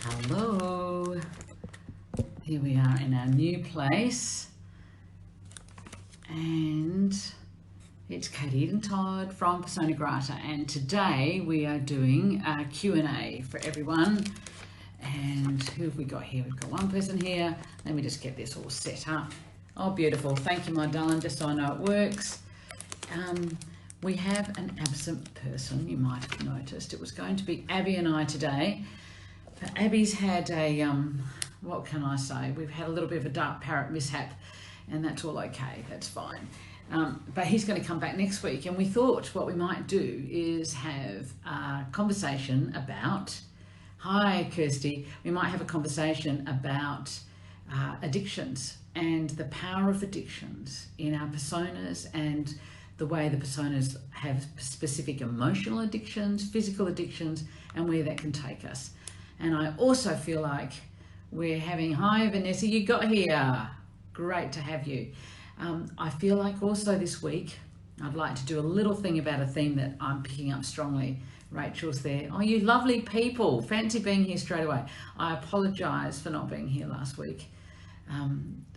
Hello, here we are in our new place, and it's Katie and Todd from Persona Grata, and today we are doing a Q&A for everyone. And who have we got here? We've got one person here. Let me just get this all set up. Oh, beautiful. Thank you, my darling, just so I know it works. We have an absent person, you might have noticed. It was going to be Abby and I today. But Abby's had a, what can I say? We've had a little bit of a dark parrot mishap, and that's all okay, that's fine. But he's going to come back next week, and we thought what we might do is have a conversation about, hi Kirsty, we might have a conversation about addictions and the power of addictions in our personas, and the way the personas have specific emotional addictions, physical addictions, and where that can take us. And I also feel like we're having, hi Vanessa, you got here. Great to have you. I feel like also this week, I'd like to do a little thing about a theme that I'm picking up strongly. Rachel's there. Oh, you lovely people. Fancy being here straight away. I apologise for not being here last week.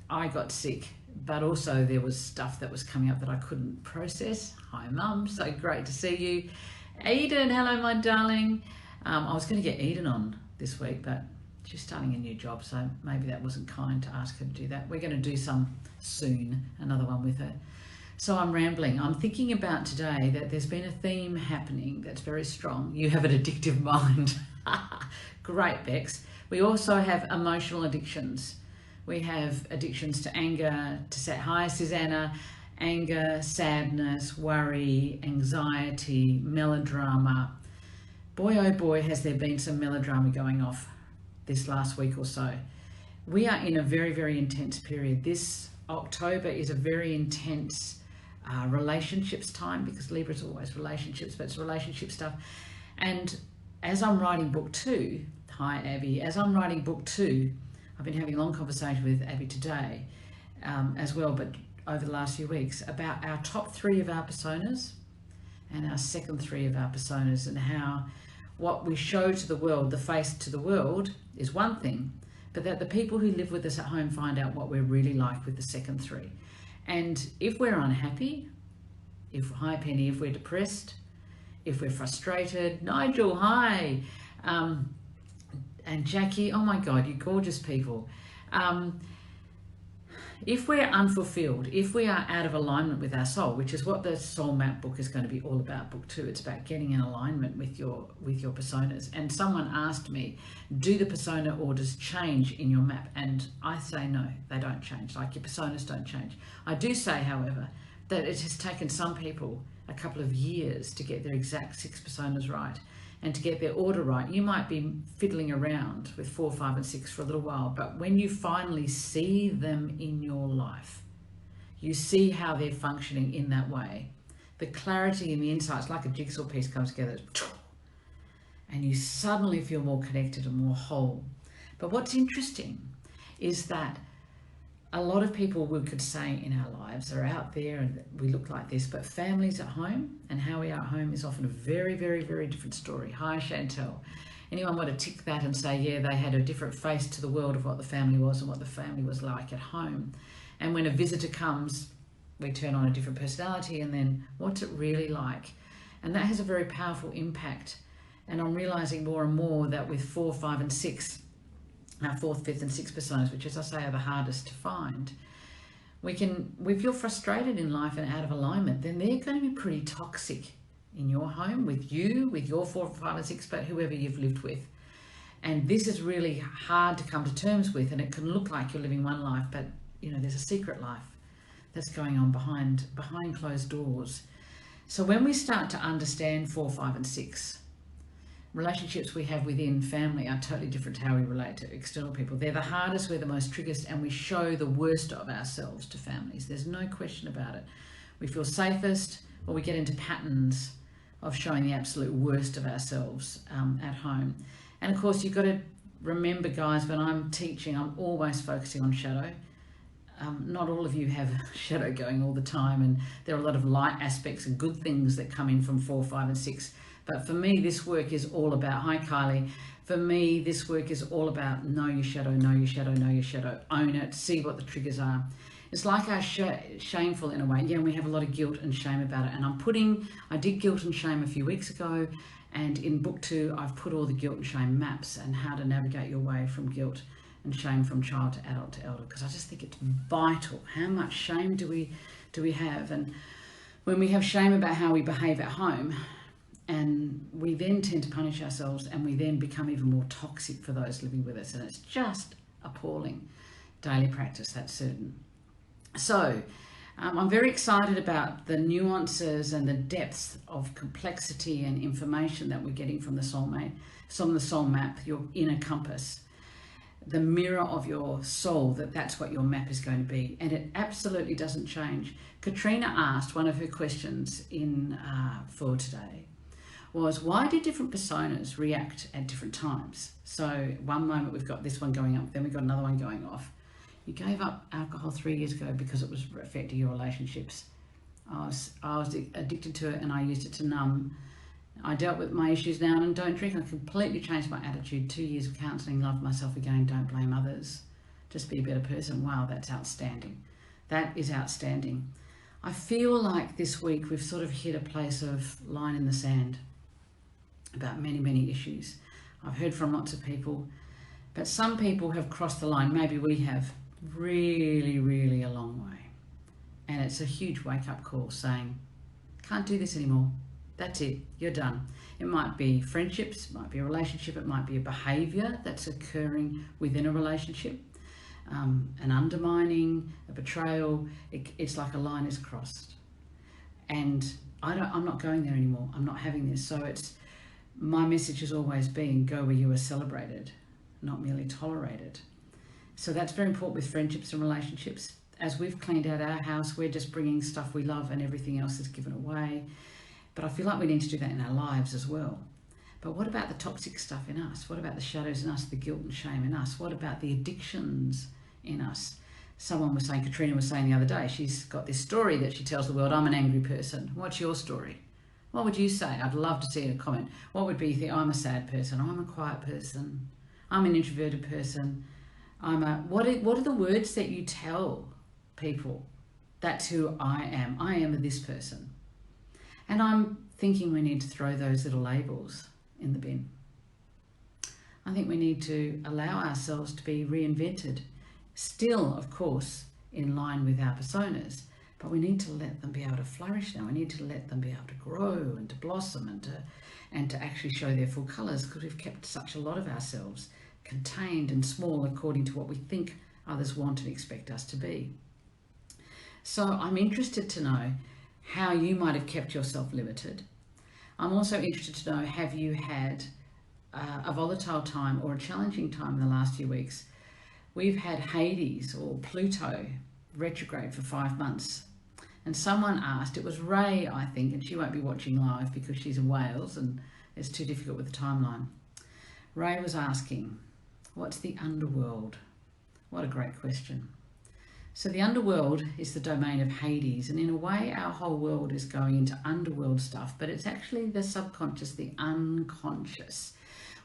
I got sick, but also there was stuff that was coming up that I couldn't process. Hi Mum, so great to see you. Eden, hello my darling. I was going to get Eden on this week, but she's starting a new job, so maybe that wasn't kind to ask her to do that. We're going to do some soon, another one with her. So I'm rambling. I'm thinking about today that there's been a theme happening that's very strong. You have an addictive mind. Great, Bex. We also have emotional addictions. We have addictions to anger, hi Susanna, anger, sadness, worry, anxiety, melodrama. Boy, oh boy, has there been some melodrama going off this last week or so. We are in a very, very intense period. This October is a very intense relationships time, because Libra's always relationships, but it's relationship stuff. And as I'm writing book 2, hi Abby, as I'm writing book 2, I've been having a long conversation with Abby today as well, but over the last few weeks, about our top 3 of our personas and our second 3 of our personas, and how what we show to the world, the face to the world, is one thing, but that the people who live with us at home find out what we're really like with the second 3. And if we're unhappy, hi Penny, if we're depressed, if we're frustrated, Nigel, hi, and Jackie, oh my God, you gorgeous people. If we're unfulfilled, if we are out of alignment with our soul, which is what the Soul Map book is going to be all about, book 2, it's about getting in alignment with your personas. And someone asked me, do the persona orders change in your map? And I say no, they don't change, like your personas don't change. I do say, however, that it has taken some people a couple of years to get their exact 6 personas right, and to get their order right. You might be fiddling around with 4, 5 and 6 for a little while, but when you finally see them in your life, you see how they're functioning in that way. The clarity and the insights, like a jigsaw piece, comes together, and you suddenly feel more connected and more whole. But what's interesting is that a lot of people, we could say, in our lives are out there and we look like this, but families at home and how we are at home is often a very, very, very different story. Hi Chantel. Anyone want to tick that and say, yeah, they had a different face to the world of what the family was and what the family was like at home. And when a visitor comes, we turn on a different personality, and then what's it really like? And that has a very powerful impact. And I'm realizing more and more that with 4, 5 and 6, our 4th, 5th and 6th personas, which, as I say, are the hardest to find, we feel frustrated in life and out of alignment, then they're going to be pretty toxic in your home, with you, with your 4, 5 and 6, but whoever you've lived with. And this is really hard to come to terms with, and it can look like you're living one life, but you know, there's a secret life that's going on behind closed doors. So when we start to understand 4, 5 and 6, relationships we have within family are totally different to how we relate to external people. They're the hardest, we're the most triggered, and we show the worst of ourselves to families. There's no question about it. We feel safest, or we get into patterns of showing the absolute worst of ourselves at home. And of course, you've got to remember, guys, when I'm teaching, I'm always focusing on shadow. Not all of you have shadow going all the time, and there are a lot of light aspects and good things that come in from 4, 5 and 6. But for me, this work is all about, hi Kylie, For me, this work is all about know your shadow, know your shadow, know your shadow, own it, see what the triggers are. It's like our shameful in a way. Yeah, we have a lot of guilt and shame about it. And I did guilt and shame a few weeks ago. And in book 2, I've put all the guilt and shame maps and how to navigate your way from guilt and shame from child to adult to elder. Because I just think it's vital. How much shame do we have? And when we have shame about how we behave at home, and we then tend to punish ourselves, and we then become even more toxic for those living with us. And it's just appalling. Daily practice, that's certain. So I'm very excited about the nuances and the depths of complexity and information that we're getting from the soulmate, from the soul map, your inner compass, the mirror of your soul, that's what your map is going to be. And it absolutely doesn't change. Katrina asked, one of her questions for today was, why do different personas react at different times? So one moment we've got this one going up, then we've got another one going off. You gave up alcohol 3 years ago because it was affecting your relationships. I was addicted to it and I used it to numb. I dealt with my issues now and don't drink. I completely changed my attitude. 2 years of counselling, loved myself again, don't blame others. Just be a better person. Wow, that's outstanding. That is outstanding. I feel like this week we've sort of hit a place of line in the sand about many, many issues. I've heard from lots of people, but some people have crossed the line. Maybe we have really, really a long way. And it's a huge wake-up call saying, can't do this anymore. That's it, you're done. It might be friendships, it might be a relationship, it might be a behaviour that's occurring within a relationship, an undermining, a betrayal. It's like a line is crossed. And I'm not going there anymore. I'm not having this. So my message has always been, go where you are celebrated, not merely tolerated. So that's very important with friendships and relationships. As we've cleaned out our house, we're just bringing stuff we love and everything else is given away. But I feel like we need to do that in our lives as well. But what about the toxic stuff in us? What about the shadows in us, the guilt and shame in us? What about the addictions in us? Katrina was saying the other day, she's got this story that she tells the world, I'm an angry person. What's your story? What would you say? I'd love to see a comment. What would be, you think, I'm a sad person, I'm a quiet person, I'm an introverted person, what are the words that you tell people? That's who I am. I am this person. And I'm thinking we need to throw those little labels in the bin. I think we need to allow ourselves to be reinvented. Still, of course, in line with our personas, but we need to let them be able to flourish now. We need to let them be able to grow and to blossom and to actually show their full colours, because we've kept such a lot of ourselves contained and small according to what we think others want and expect us to be. So I'm interested to know how you might have kept yourself limited. I'm also interested to know, have you had a volatile time or a challenging time in the last few weeks? We've had Hades or Pluto retrograde for 5 months. And someone asked, it was Ray, I think, and she won't be watching live because she's in Wales and it's too difficult with the timeline. Ray was asking, what's the underworld? What a great question. So the underworld is the domain of Hades, and in a way our whole world is going into underworld stuff, but it's actually the subconscious, the unconscious,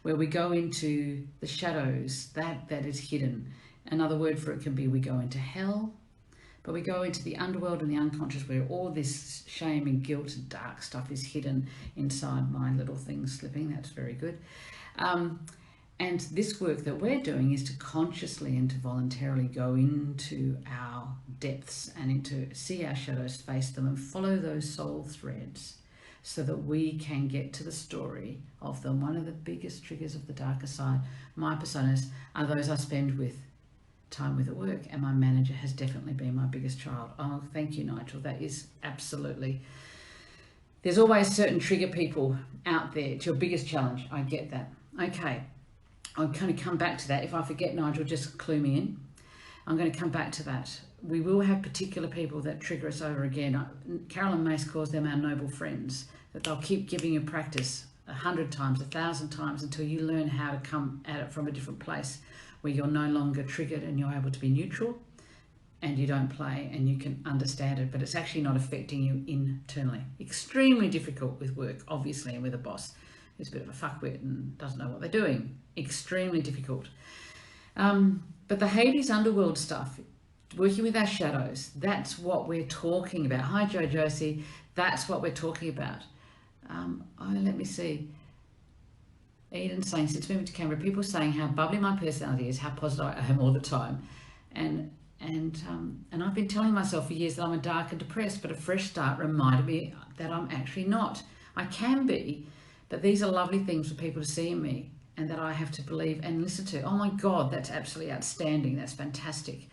where we go into the shadows, that is hidden. Another word for it can be we go into hell, but we go into the underworld and the unconscious, where all this shame and guilt and dark stuff is hidden inside my little thing slipping. That's very good. And this work that we're doing is to consciously and to voluntarily go into our depths and to see our shadows, face them, and follow those soul threads so that we can get to the story of them. One of the biggest triggers of the darker side, my personas, are those I spend with time with at work, and my manager has definitely been my biggest child. Oh, thank you, Nigel. That is absolutely... There's always certain trigger people out there. It's your biggest challenge. I get that. Okay. I'm going to come back to that. If I forget, Nigel, just clue me in. I'm going to come back to that. We will have particular people that trigger us over again. Carolyn Mace calls them our noble friends, that they'll keep giving you practice 100 times, 1,000 times until you learn how to come at it from a different place where you're no longer triggered and you're able to be neutral and you don't play and you can understand it, but it's actually not affecting you internally. Extremely difficult with work, obviously, and with a boss. who's a bit of a fuckwit and doesn't know what they're doing. Extremely difficult. But the Hades underworld stuff, working with our shadows, that's what we're talking about. Hi, Joe Josie. That's what we're talking about. Let me see. Eden saying, since moving to Canberra, people saying how bubbly my personality is, how positive I am all the time. And I've been telling myself for years that I'm a dark and depressed, but a fresh start reminded me that I'm actually not. I can be, but these are lovely things for people to see in me and that I have to believe and listen to. Oh my God, that's absolutely outstanding. That's fantastic.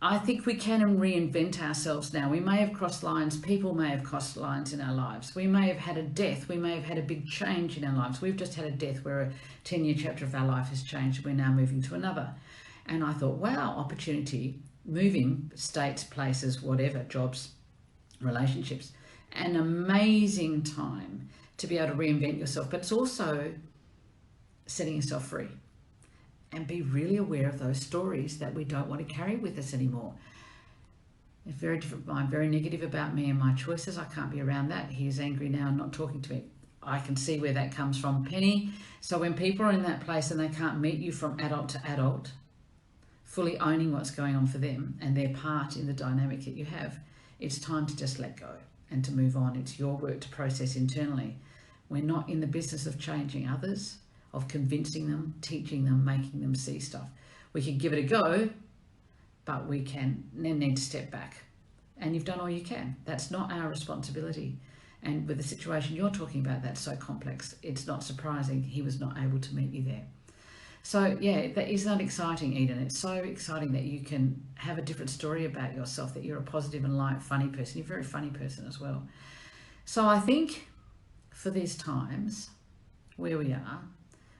I think we can reinvent ourselves now. We may have crossed lines. People may have crossed lines in our lives. We may have had a death. We may have had a big change in our lives. We've just had a death where a 10-year chapter of our life has changed. We're now moving to another. And I thought, wow, opportunity, moving states, places, whatever, jobs, relationships, an amazing time to be able to reinvent yourself. But it's also setting yourself free. And be really aware of those stories that we don't want to carry with us anymore. A very different mind, very negative about me and my choices. I can't be around that. He's angry now and not talking to me. I can see where that comes from, Penny. So when people are in that place and they can't meet you from adult to adult, fully owning what's going on for them and their part in the dynamic that you have, it's time to just let go and to move on. It's your work to process internally. We're not in the business of changing others, of convincing them, teaching them, making them see stuff. We can give it a go, but we can then need to step back. And you've done all you can. That's not our responsibility. And with the situation you're talking about, that's so complex, it's not surprising he was not able to meet you there. So yeah, isn't that exciting, Eden? It's so exciting that you can have a different story about yourself, that you're a positive and light, funny person. You're a very funny person as well. So I think for these times where we are,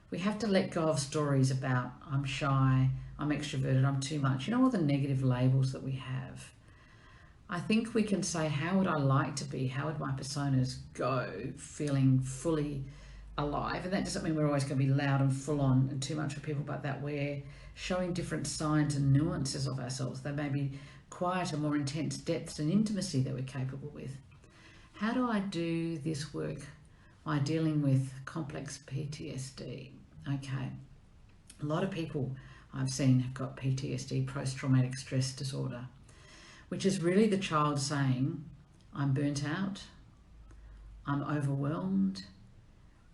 we have to let go of stories about I'm shy, I'm extroverted, I'm too much. You know, all the negative labels that we have. I think we can say, how would I like to be? How would my personas go feeling fully alive? And that doesn't mean we're always going to be loud and full on and too much for people, but that we're showing different signs and nuances of ourselves. They may be quieter, more intense depths and intimacy that we're capable with. How do I do this work by dealing with complex PTSD? Okay, a lot of people I've seen have got PTSD, post-traumatic stress disorder, which is really the child saying, I'm burnt out, I'm overwhelmed,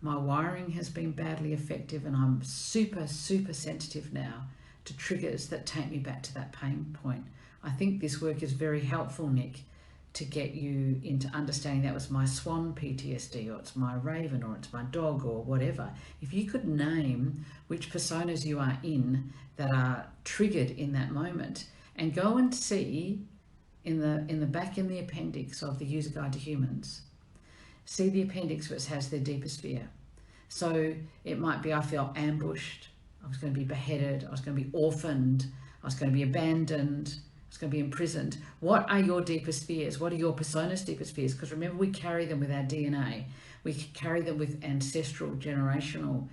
my wiring has been badly affected, and I'm super, super sensitive now to triggers that take me back to that pain point. I think this work is very helpful, Nick, to get you into understanding that was my swan PTSD, or it's my raven, or it's my dog, or whatever. If you could name which personas you are in that are triggered in that moment, and go and see in the back in the appendix of the User Guide to Humans, see the appendix which has their deepest fear. So it might be, I felt ambushed, I was going to be beheaded, I was going to be orphaned, I was going to be abandoned, it's going to be imprisoned. What are your deepest fears? What are your personas' deepest fears? Because remember, we carry them with our DNA. We carry them with ancestral, generational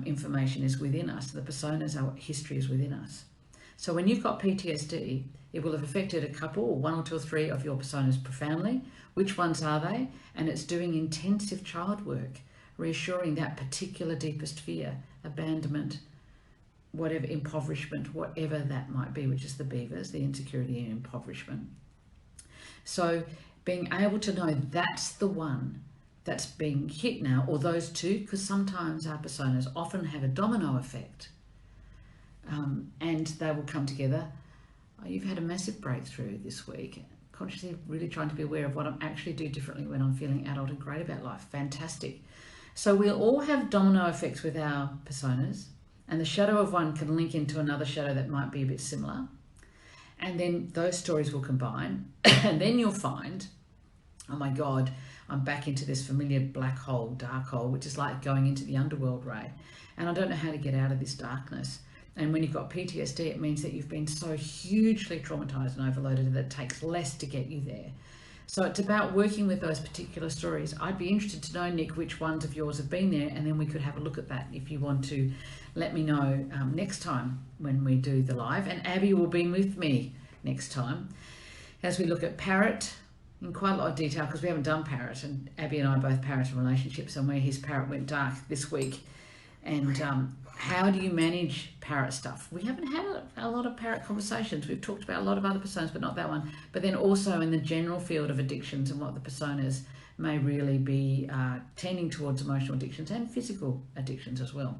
information is within us. The personas, our history is within us. So when you've got PTSD, it will have affected a couple, or one or two or three of your personas profoundly. Which ones are they? And it's doing intensive child work, reassuring that particular deepest fear, abandonment, whatever, impoverishment, whatever that might be, which is the beavers, the insecurity and impoverishment. So being able to know that's the one that's being hit now, or those two, because sometimes our personas often have a domino effect, and they will come together. Oh, you've had a massive breakthrough this week. Consciously really trying to be aware of what I'm actually do differently when I'm feeling adult and great about life. Fantastic. So we'll all have domino effects with our personas, and the shadow of one can link into another shadow that might be a bit similar. And then those stories will combine. And then you'll find, oh my God, I'm back into this familiar black hole, dark hole, which is like going into the underworld, Ray. And I don't know how to get out of this darkness. And when you've got PTSD, it means that you've been so hugely traumatized and overloaded that it takes less to get you there. So it's about working with those particular stories. I'd be interested to know, Nick, which ones of yours have been there, and then we could have a look at that if you want to let me know next time when we do the live. And Abby will be with me next time as we look at Parrot, in quite a lot of detail because we haven't done parrot, and Abby and I are both parrot in relationships, and where his parrot went dark this week. And how do you manage parrot stuff? We haven't had a lot of parrot conversations. We've talked about a lot of other personas, but not that one. But then also in the general field of addictions and what the personas may really be tending towards emotional addictions and physical addictions as well.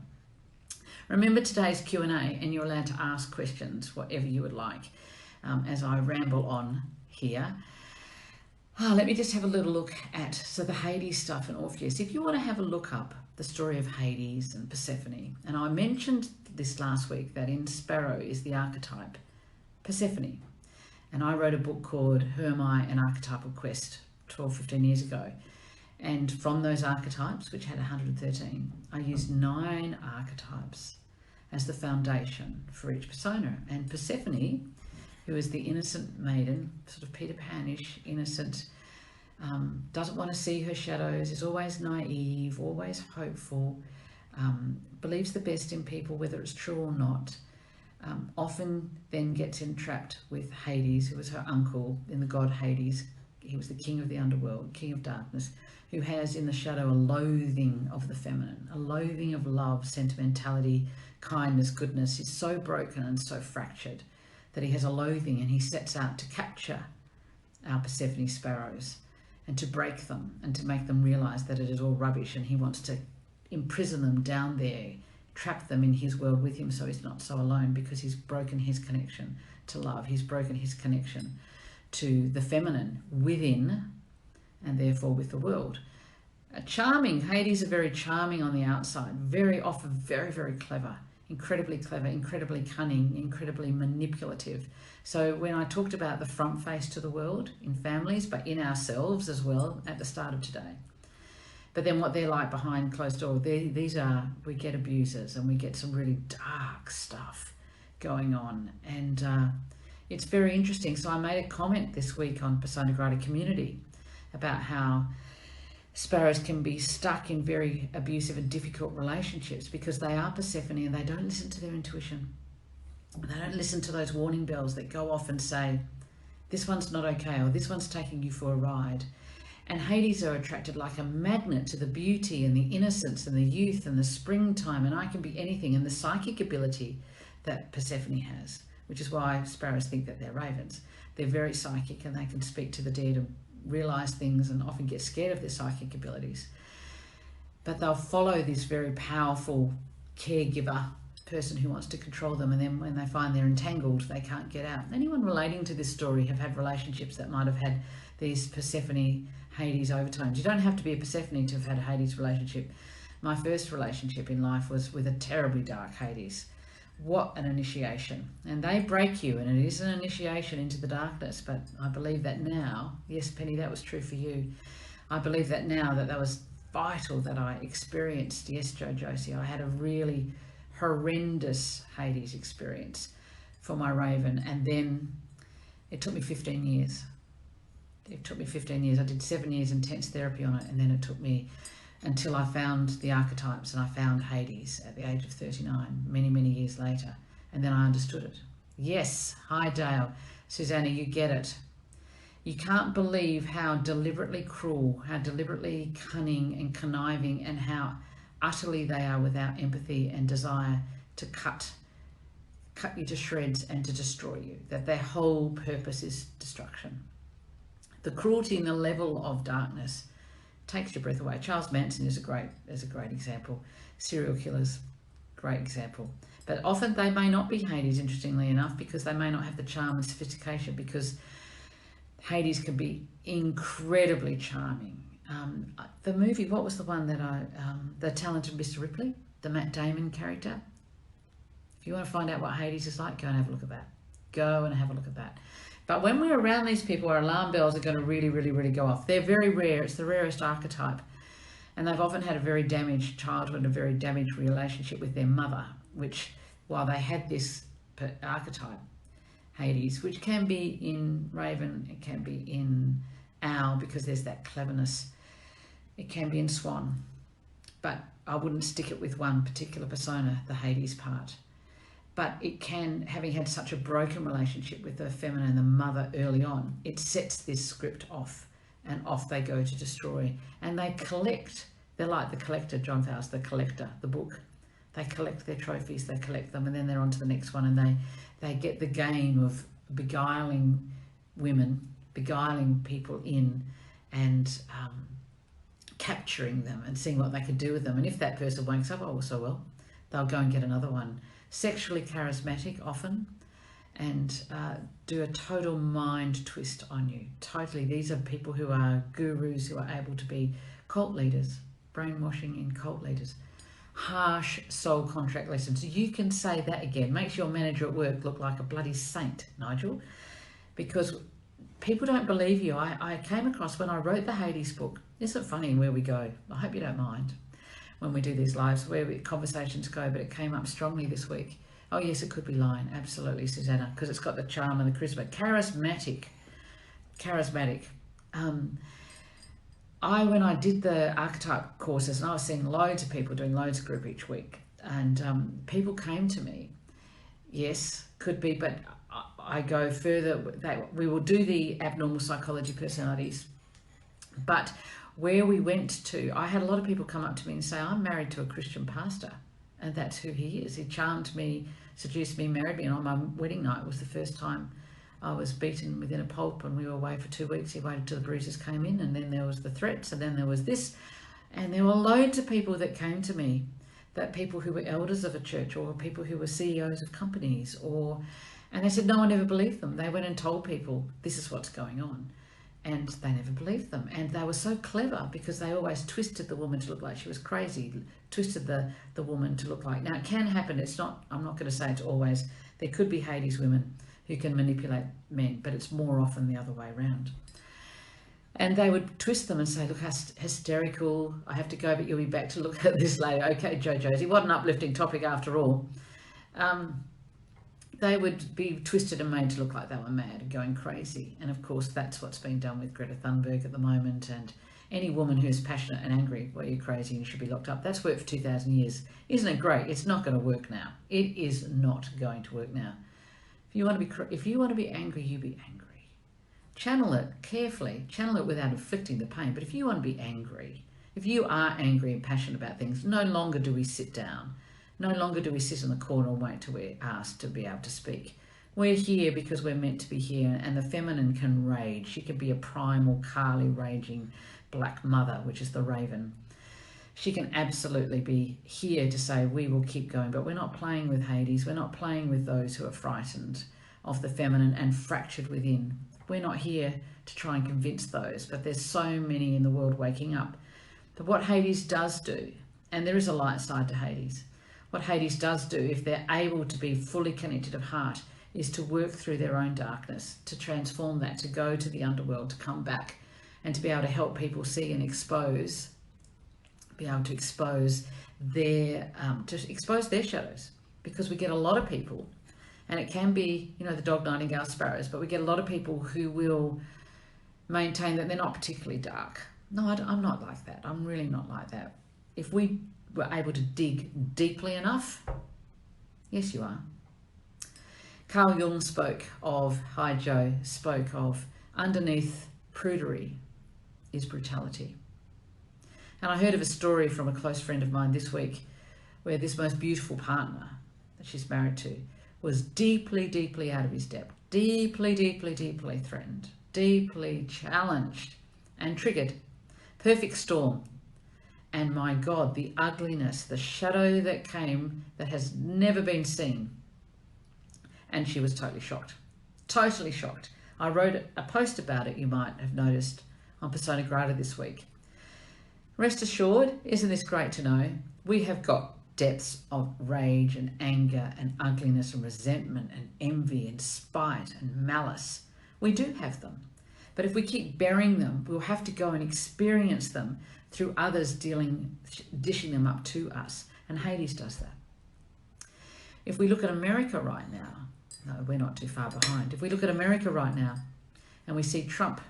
Remember today's Q&A, and you're allowed to ask questions, whatever you would like, as I ramble on here. Let me just have a little look at, so the Hades stuff and Orpheus. If you want to have a look up the story of Hades and Persephone, and I mentioned this last week that in Sparrow is the archetype Persephone, and I wrote a book called Who Am I? An Archetypal Quest 15 years ago, and from those archetypes, which had 113, I used 9 archetypes as the foundation for each persona. And Persephone, who is the innocent maiden, sort of Peter Pan-ish, innocent, doesn't want to see her shadows, is always naive, always hopeful, believes the best in people, whether it's true or not, often then gets entrapped with Hades, who was her uncle in the god Hades. He was the king of the underworld, king of darkness, who has in the shadow a loathing of the feminine, a loathing of love, sentimentality, kindness, goodness. He's so broken and so fractured that he has a loathing, and he sets out to capture our Persephone sparrows and to break them and to make them realize that it is all rubbish, and he wants to imprison them down there, trap them in his world with him so he's not so alone, because he's broken his connection to love. He's broken his connection to the feminine within and therefore with the world. Charming, Hades are very charming on the outside, very often very, very clever, incredibly cunning, incredibly manipulative. So when I talked about the front face to the world in families, but in ourselves as well at the start of today. But then what they're like behind closed doors, we get abusers and we get some really dark stuff going on. And it's very interesting. So I made a comment this week on Persona Grata Community about how sparrows can be stuck in very abusive and difficult relationships because they are Persephone and they don't listen to their intuition. They don't listen to those warning bells that go off and say, this one's not okay, or this one's taking you for a ride. And Hades are attracted like a magnet to the beauty and the innocence and the youth and the springtime, and I can be anything, and the psychic ability that Persephone has, which is why sparrows think that they're ravens. They're very psychic and they can speak to the dead and realize things and often get scared of their psychic abilities. But they'll follow this very powerful caregiver person who wants to control them, and then when they find they're entangled, they can't get out. Anyone relating to this story have had relationships that might have had these Persephone Hades overtones. You don't have to be a Persephone to have had a Hades relationship. My first relationship in life was with a terribly dark Hades. What an initiation. And they break you, and it is an initiation into the darkness. But I believe that now, yes, Penny, that was true for you. I believe that now that was vital that I experienced. Yes, Joe Josie, I had a really horrendous Hades experience for my raven, and then it took me 15 years. It took me 15 years. I did 7 years intense therapy on it, and then it took me until I found the archetypes, and I found Hades at the age of 39, many, many years later, and then I understood it. Yes, hi Dale. Susanna, you get it. You can't believe how deliberately cruel, how deliberately cunning and conniving, and how utterly they are without empathy and desire to cut you to shreds and to destroy you, that their whole purpose is destruction. The cruelty and the level of darkness takes your breath away. Charles Manson is a great example. Serial killers, great example. But often they may not be Hades, interestingly enough, because they may not have the charm and sophistication, because Hades can be incredibly charming. The movie, what was the one that The Talented Mr. Ripley, the Matt Damon character? If you want to find out what Hades is like, go and have a look at that. Go and have a look at that. But when we're around these people, our alarm bells are going to really, really, really go off. They're very rare. It's the rarest archetype. And they've often had a very damaged childhood, a very damaged relationship with their mother, which, while they had this archetype, Hades, which can be in Raven, it can be in Owl, because there's that cleverness. It can be in Swan. But I wouldn't stick it with one particular persona, the Hades part. But it can, having had such a broken relationship with the feminine and the mother early on, it sets this script off and off they go to destroy. And they collect. They're like the collector, John Fowles, the collector, the book. They collect their trophies, they collect them, and then they're on to the next one, and they get the game of beguiling women, beguiling people in, and capturing them and seeing what they could do with them. And if that person wakes up, oh, so well, they'll go and get another one. Sexually charismatic often, and do a total mind twist on you. Totally. These are people who are gurus, who are able to be cult leaders, brainwashing in cult leaders. Harsh soul contract lessons. You can say that again. Makes your manager at work look like a bloody saint, Nigel, because people don't believe you. I came across, when I wrote the Hades book, isn't it funny where we go? I hope you don't mind when we do these lives, where conversations go, but it came up strongly this week. Oh yes, it could be lying. Absolutely, Susanna, because it's got the charm and the charisma. Charismatic. When I did the archetype courses, and I was seeing loads of people doing loads of group each week, and people came to me. Yes, could be, but I go further. We will do the abnormal psychology personalities, but where we went to, I had a lot of people come up to me and say, I'm married to a Christian pastor, and that's who he is. He charmed me, seduced me, married me, and on my wedding night was the first time I was beaten within a pulp, and we were away for 2 weeks. He waited till the bruises came in, and then there was the threats, and then there was this, and there were loads of people that came to me, that people who were elders of a church, or people who were CEOs of companies, and they said no one ever believed them. They went and told people this is what's going on, and they never believed them. And they were so clever, because they always twisted the woman to look like she was crazy, twisted the woman to look like. Now it can happen. It's not. I'm not going to say it's always. There could be Hades women who can manipulate men, but it's more often the other way around. And they would twist them and say, look, how hysterical, I have to go, but you'll be back to look at this later. Okay, Josie, what an uplifting topic after all. They would be twisted and made to look like they were mad and going crazy. And of course, that's what's being done with Greta Thunberg at the moment. And any woman who's passionate and angry, well, you're crazy and you should be locked up. That's worked for 2,000 years. Isn't it great? It's not going to work now. It is not going to work now. If you want to be angry, you be angry. Channel it carefully. Channel it without inflicting the pain. But if you want to be angry, if you are angry and passionate about things, no longer do we sit down. No longer do we sit in the corner and wait till we're asked to be able to speak. We're here because we're meant to be here, and the feminine can rage. She can be a primal, Kali, raging black mother, which is the raven. She can absolutely be here to say, we will keep going, but we're not playing with Hades. We're not playing with those who are frightened of the feminine and fractured within. We're not here to try and convince those, but there's so many in the world waking up. But what Hades does do, and there is a light side to Hades, what Hades does do, if they're able to be fully connected of heart, is to work through their own darkness, to transform that, to go to the underworld, to come back, and to be able to help people see and expose, be able to expose their shadows. Because we get a lot of people, and it can be, the dog, nightingale, sparrows, but we get a lot of people who will maintain that they're not particularly dark. No, I'm not like that. I'm really not like that. If we were able to dig deeply enough, yes, you are. Carl Jung spoke of underneath prudery is brutality. And I heard of a story from a close friend of mine this week where this most beautiful partner that she's married to was deeply, deeply out of his depth, deeply, deeply, deeply threatened, deeply challenged and triggered. Perfect storm. And my God, the ugliness, the shadow that came that has never been seen. And she was totally shocked. Totally shocked. I wrote a post about it, you might have noticed, on Persona Grata this week. Rest assured, isn't this great to know? We have got depths of rage and anger and ugliness and resentment and envy and spite and malice. We do have them. But if we keep burying them, we'll have to go and experience them through others dishing them up to us. And Hades does that. If we look at America right now, no, we're not too far behind. If we look at America right now and we see Trump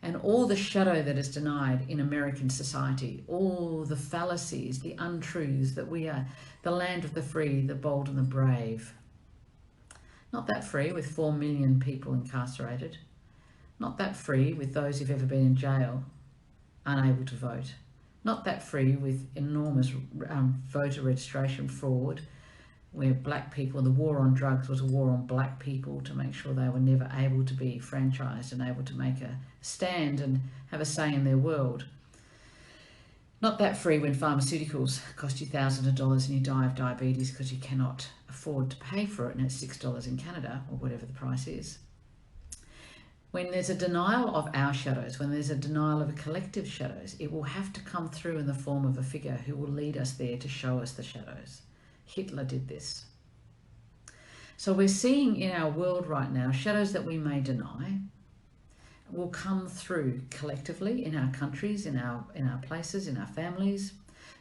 and all the shadow that is denied in American society, all the fallacies, the untruths, that we are the land of the free, the bold and the brave. Not that free with 4 million people incarcerated. Not that free with those who've ever been in jail, unable to vote. Not that free with enormous voter registration fraud, where black people, the war on drugs was a war on black people to make sure they were never able to be franchised and able to make a stand and have a say in their world. Not that free when pharmaceuticals cost you thousands of dollars and you die of diabetes because you cannot afford to pay for it, and it's $6 in Canada or whatever the price is. When there's a denial of our shadows, when there's a denial of a collective shadows, it will have to come through in the form of a figure who will lead us there to show us the shadows. Hitler did this. So we're seeing in our world right now shadows that we may deny will come through collectively in our countries, in our places, in our families,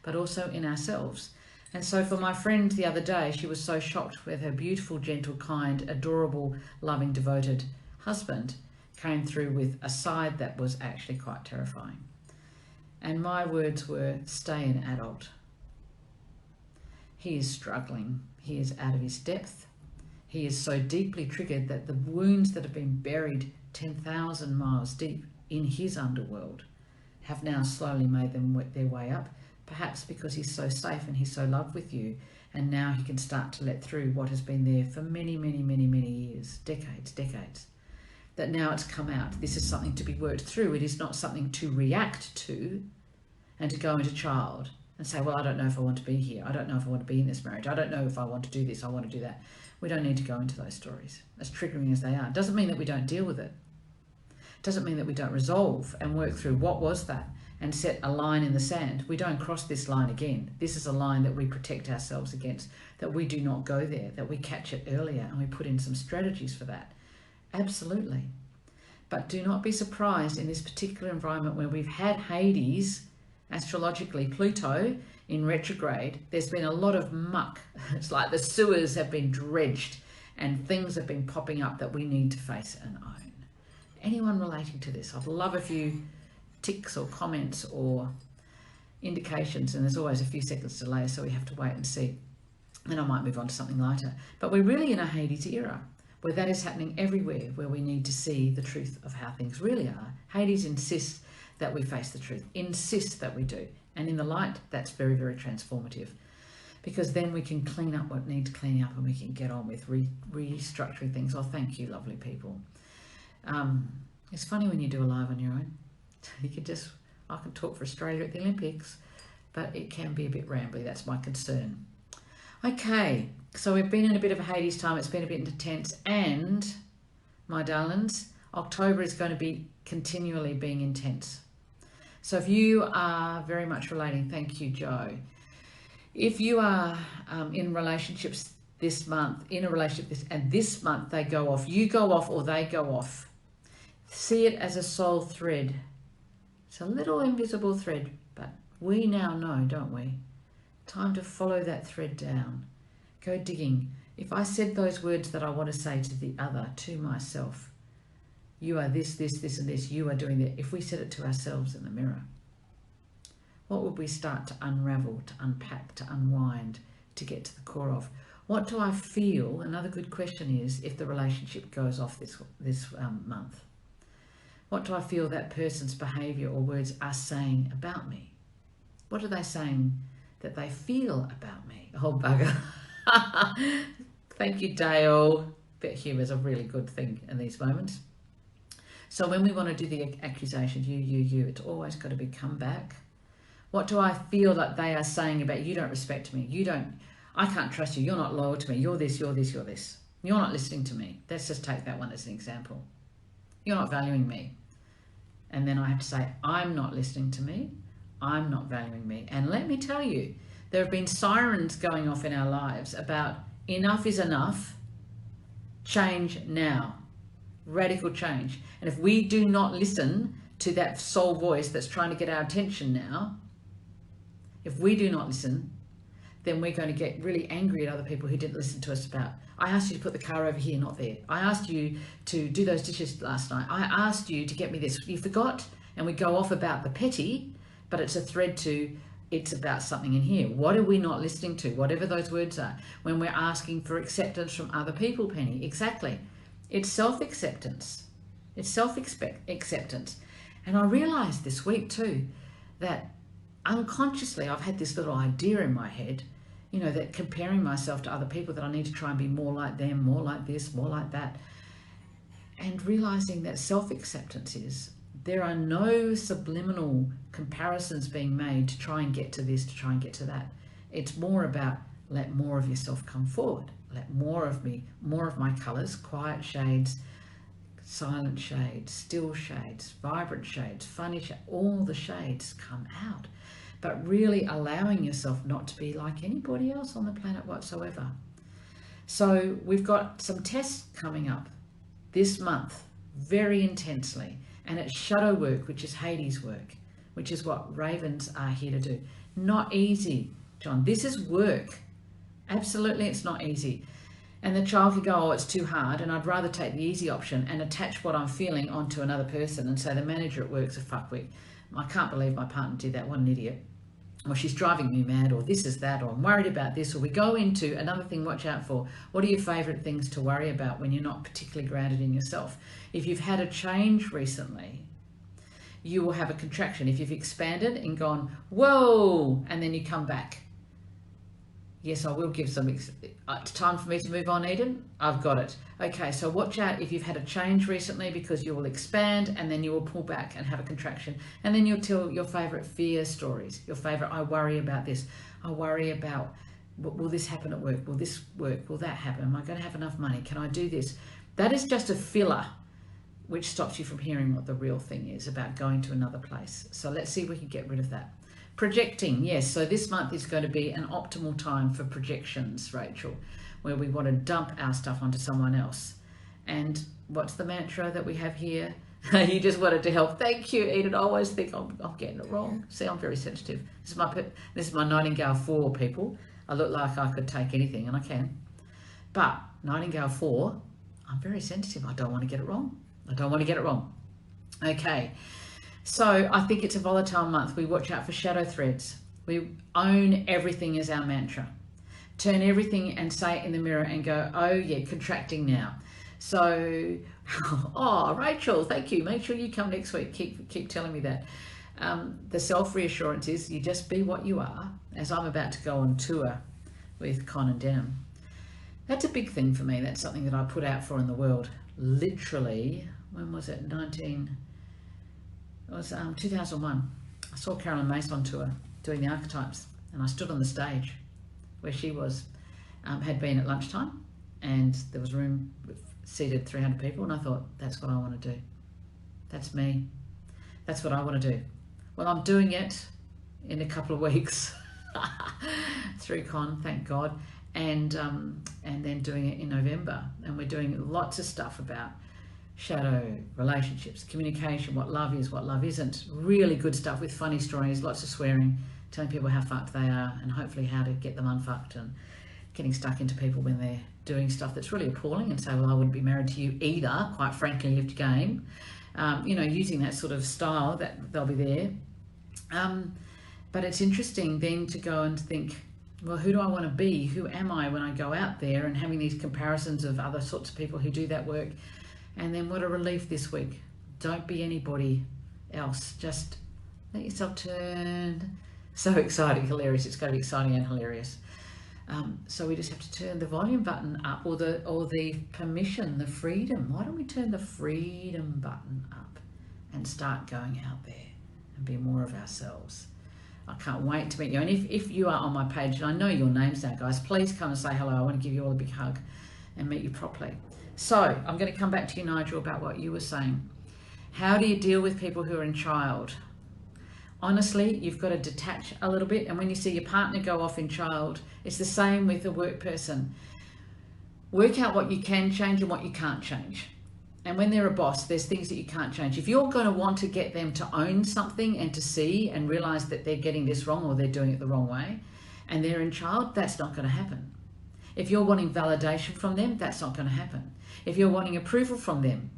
but also in ourselves. And so for my friend the other day, she was so shocked with her beautiful, gentle, kind, adorable, loving, devoted husband came through with a side that was actually quite terrifying. And my words were, stay an adult. He is struggling. He is out of his depth. He is so deeply triggered that the wounds that have been buried 10,000 miles deep in his underworld have now slowly made them work their way up, perhaps because he's so safe and he's so loved with you, and now he can start to let through what has been there for many, many, many, many years, decades, that now it's come out. This is something to be worked through. It is not something to react to and to go into child and say, well, I don't know if I want to be here. I don't know if I want to be in this marriage. I don't know if I want to do this. I want to do that. We don't need to go into those stories, as triggering as they are. It doesn't mean that we don't deal with it. It doesn't mean that we don't resolve and work through what was that and set a line in the sand. We don't cross this line again. This is a line that we protect ourselves against, that we do not go there, that we catch it earlier, and we put in some strategies for that. Absolutely. But do not be surprised in this particular environment where we've had Hades, astrologically Pluto, in retrograde. There's been a lot of muck. It's like the sewers have been dredged and things have been popping up that we need to face and own. Anyone relating to this? I'd love a few ticks or comments or indications, and there's always a few seconds delay, so we have to wait and see. And I might move on to something lighter. But we're really in a Hades era, where that is happening everywhere, where we need to see the truth of how things really are. Hades insists that we face the truth, insists that we do. And in the light, that's very, very transformative, because then we can clean up what needs cleaning up and we can get on with restructuring things. Oh, thank you, lovely people. It's funny when you do a live on your own. You can just, I can talk for Australia at the Olympics, but it can be a bit rambly. That's my concern. Okay, so we've been in a bit of a Hades time. It's been a bit intense, and my darlings, October is going to be continually being intense. So if you are very much relating, thank you, Joe. If you are in relationships this month, in a relationship this month they go off, you go off or they go off, see it as a soul thread. It's a little invisible thread, but we now know, don't we? Time to follow that thread down. Go digging. If I said those words that I want to say to the other, to myself, you are this, this, this, and this, you are doing that. If we said it to ourselves in the mirror, what would we start to unravel, to unpack, to unwind, to get to the core of? What do I feel? Another good question is, if the relationship goes off this month, what do I feel that person's behaviour or words are saying about me? What are they saying that they feel about me? Oh, bugger. Thank you, Dale. Bit of humour is a really good thing in these moments. So when we want to do the accusation, you, it's always got to be come back. What do I feel like they are saying about you? Don't respect me. I can't trust you. You're not loyal to me. You're this, you're this, you're this. You're not listening to me. Let's just take that one as an example. You're not valuing me. And then I have to say, I'm not listening to me. I'm not valuing me. And let me tell you, there have been sirens going off in our lives about enough is enough. Change now. Radical change. And if we do not listen to that soul voice that's trying to get our attention now, if we do not listen, then we're going to get really angry at other people who didn't listen to us about, I asked you to put the car over here, not there. I asked you to do those dishes last night. I asked you to get me this. You forgot. And we go off about the petty, but it's a thread to, it's about something in here. What are we not listening to? Whatever those words are. When we're asking for acceptance from other people, Penny. Exactly. It's self-acceptance. It's self-acceptance. And I realized this week too that unconsciously I've had this little idea in my head, you know, that comparing myself to other people, that I need to try and be more like them, more like this, more like that. And realizing that self-acceptance is there are no subliminal comparisons being made to try and get to this, to try and get to that. It's more about let more of yourself come forward. Let more of me, more of my colors, quiet shades, silent shades, still shades, vibrant shades, funny shades, all the shades come out. But really allowing yourself not to be like anybody else on the planet whatsoever. So we've got some tests coming up this month, very intensely. And it's shadow work, which is Hades work, which is what ravens are here to do. Not easy, John. This is work. Absolutely, it's not easy. And the child could go, oh, it's too hard, and I'd rather take the easy option and attach what I'm feeling onto another person and say the manager at work's a fuckwit. I can't believe my partner did that. What an idiot. Or she's driving me mad, or this is that, or I'm worried about this. Or we go into another thing, watch out for. What are your favourite things to worry about when you're not particularly grounded in yourself? If you've had a change recently, you will have a contraction. If you've expanded and gone, whoa, and then you come back. Yes, I will give some, it's time for me to move on, Eden. I've got it. Okay, so watch out if you've had a change recently, because you will expand and then you will pull back and have a contraction. And then you'll tell your favourite fear stories, your favourite, I worry about this. I worry about, will this happen at work? Will this work? Will that happen? Am I going to have enough money? Can I do this? That is just a filler, which stops you from hearing what the real thing is about going to another place. So let's see if we can get rid of that. Projecting, yes. So this month is going to be an optimal time for projections, Rachel, where we want to dump our stuff onto someone else. And what's the mantra that we have here? You just wanted to help. Thank you, Eden. I always think I'm getting it wrong. See, I'm very sensitive. This is my Nightingale 4, people. I look like I could take anything, and I can. But Nightingale 4, I'm very sensitive. I don't want to get it wrong. I don't want to get it wrong. Okay. So I think it's a volatile month. We watch out for shadow threads. We own everything as our mantra. Turn everything and say it in the mirror and go, oh yeah, contracting now. So, oh, Rachel, thank you. Make sure you come next week. Keep telling me that. The self-reassurance is you just be what you are, as I'm about to go on tour with Con and Denim. That's a big thing for me. That's something that I put out for in the world. Literally, when was it? 2001. I saw Carolyn Mace on tour doing the archetypes, and I stood on the stage where she was, had been at lunchtime, and there was room seated 300 people, and I thought, that's what I want to do. That's me. That's what I want to do. Well, I'm doing it in a couple of weeks through Con, thank God, and then doing it in November, and we're doing lots of stuff about shadow, relationships, communication, what love is, what love isn't. Really good stuff with funny stories, lots of swearing, telling people how fucked they are, and hopefully how to get them unfucked, and getting stuck into people when they're doing stuff that's really appalling, and say, well, I wouldn't be married to you either, quite frankly, lift game. You know, using that sort of style, that they'll be there. But it's interesting then to go and think, well, who do I want to be? Who am I when I go out there, and having these comparisons of other sorts of people who do that work. And then what a relief this week. Don't be anybody else. Just let yourself turn. So exciting, hilarious. It's going to be exciting and hilarious. So we just have to turn the volume button up, or the permission, the freedom. Why don't we turn the freedom button up and start going out there and be more of ourselves? I can't wait to meet you. And if you are on my page, and I know your names now, guys, please come and say hello. I want to give you all a big hug and meet you properly. So I'm going to come back to you, Nigel, about what you were saying. How do you deal with people who are in child? Honestly, you've got to detach a little bit. And when you see your partner go off in child, it's the same with a work person. Work out what you can change and what you can't change. And when they're a boss, there's things that you can't change. If you're going to want to get them to own something and to see and realize that they're getting this wrong, or they're doing it the wrong way, and they're in child, that's not going to happen. If you're wanting validation from them, that's not going to happen. If you're wanting approval from them,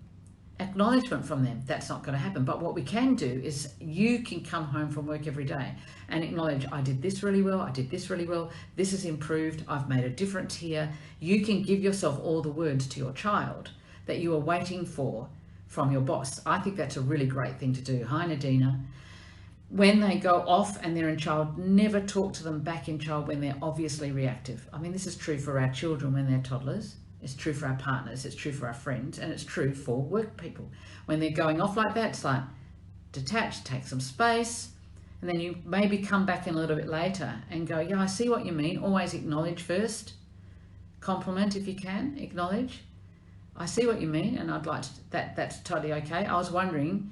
acknowledgement from them, that's not going to happen. But what we can do is you can come home from work every day and acknowledge, I did this really well, I did this really well, this has improved, I've made a difference here. You can give yourself all the words to your child that you are waiting for from your boss. I think that's a really great thing to do. Hi, Nadina. When they go off and they're in child, never talk to them back in child when they're obviously reactive. I mean, this is true for our children when they're toddlers. It's true for our partners. It's true for our friends. And it's true for work people. When they're going off like that, it's like detach, take some space. And then you maybe come back in a little bit later and go, yeah, I see what you mean. Always acknowledge first. Compliment if you can. Acknowledge. I see what you mean, and I'd like to, that's totally okay. I was wondering,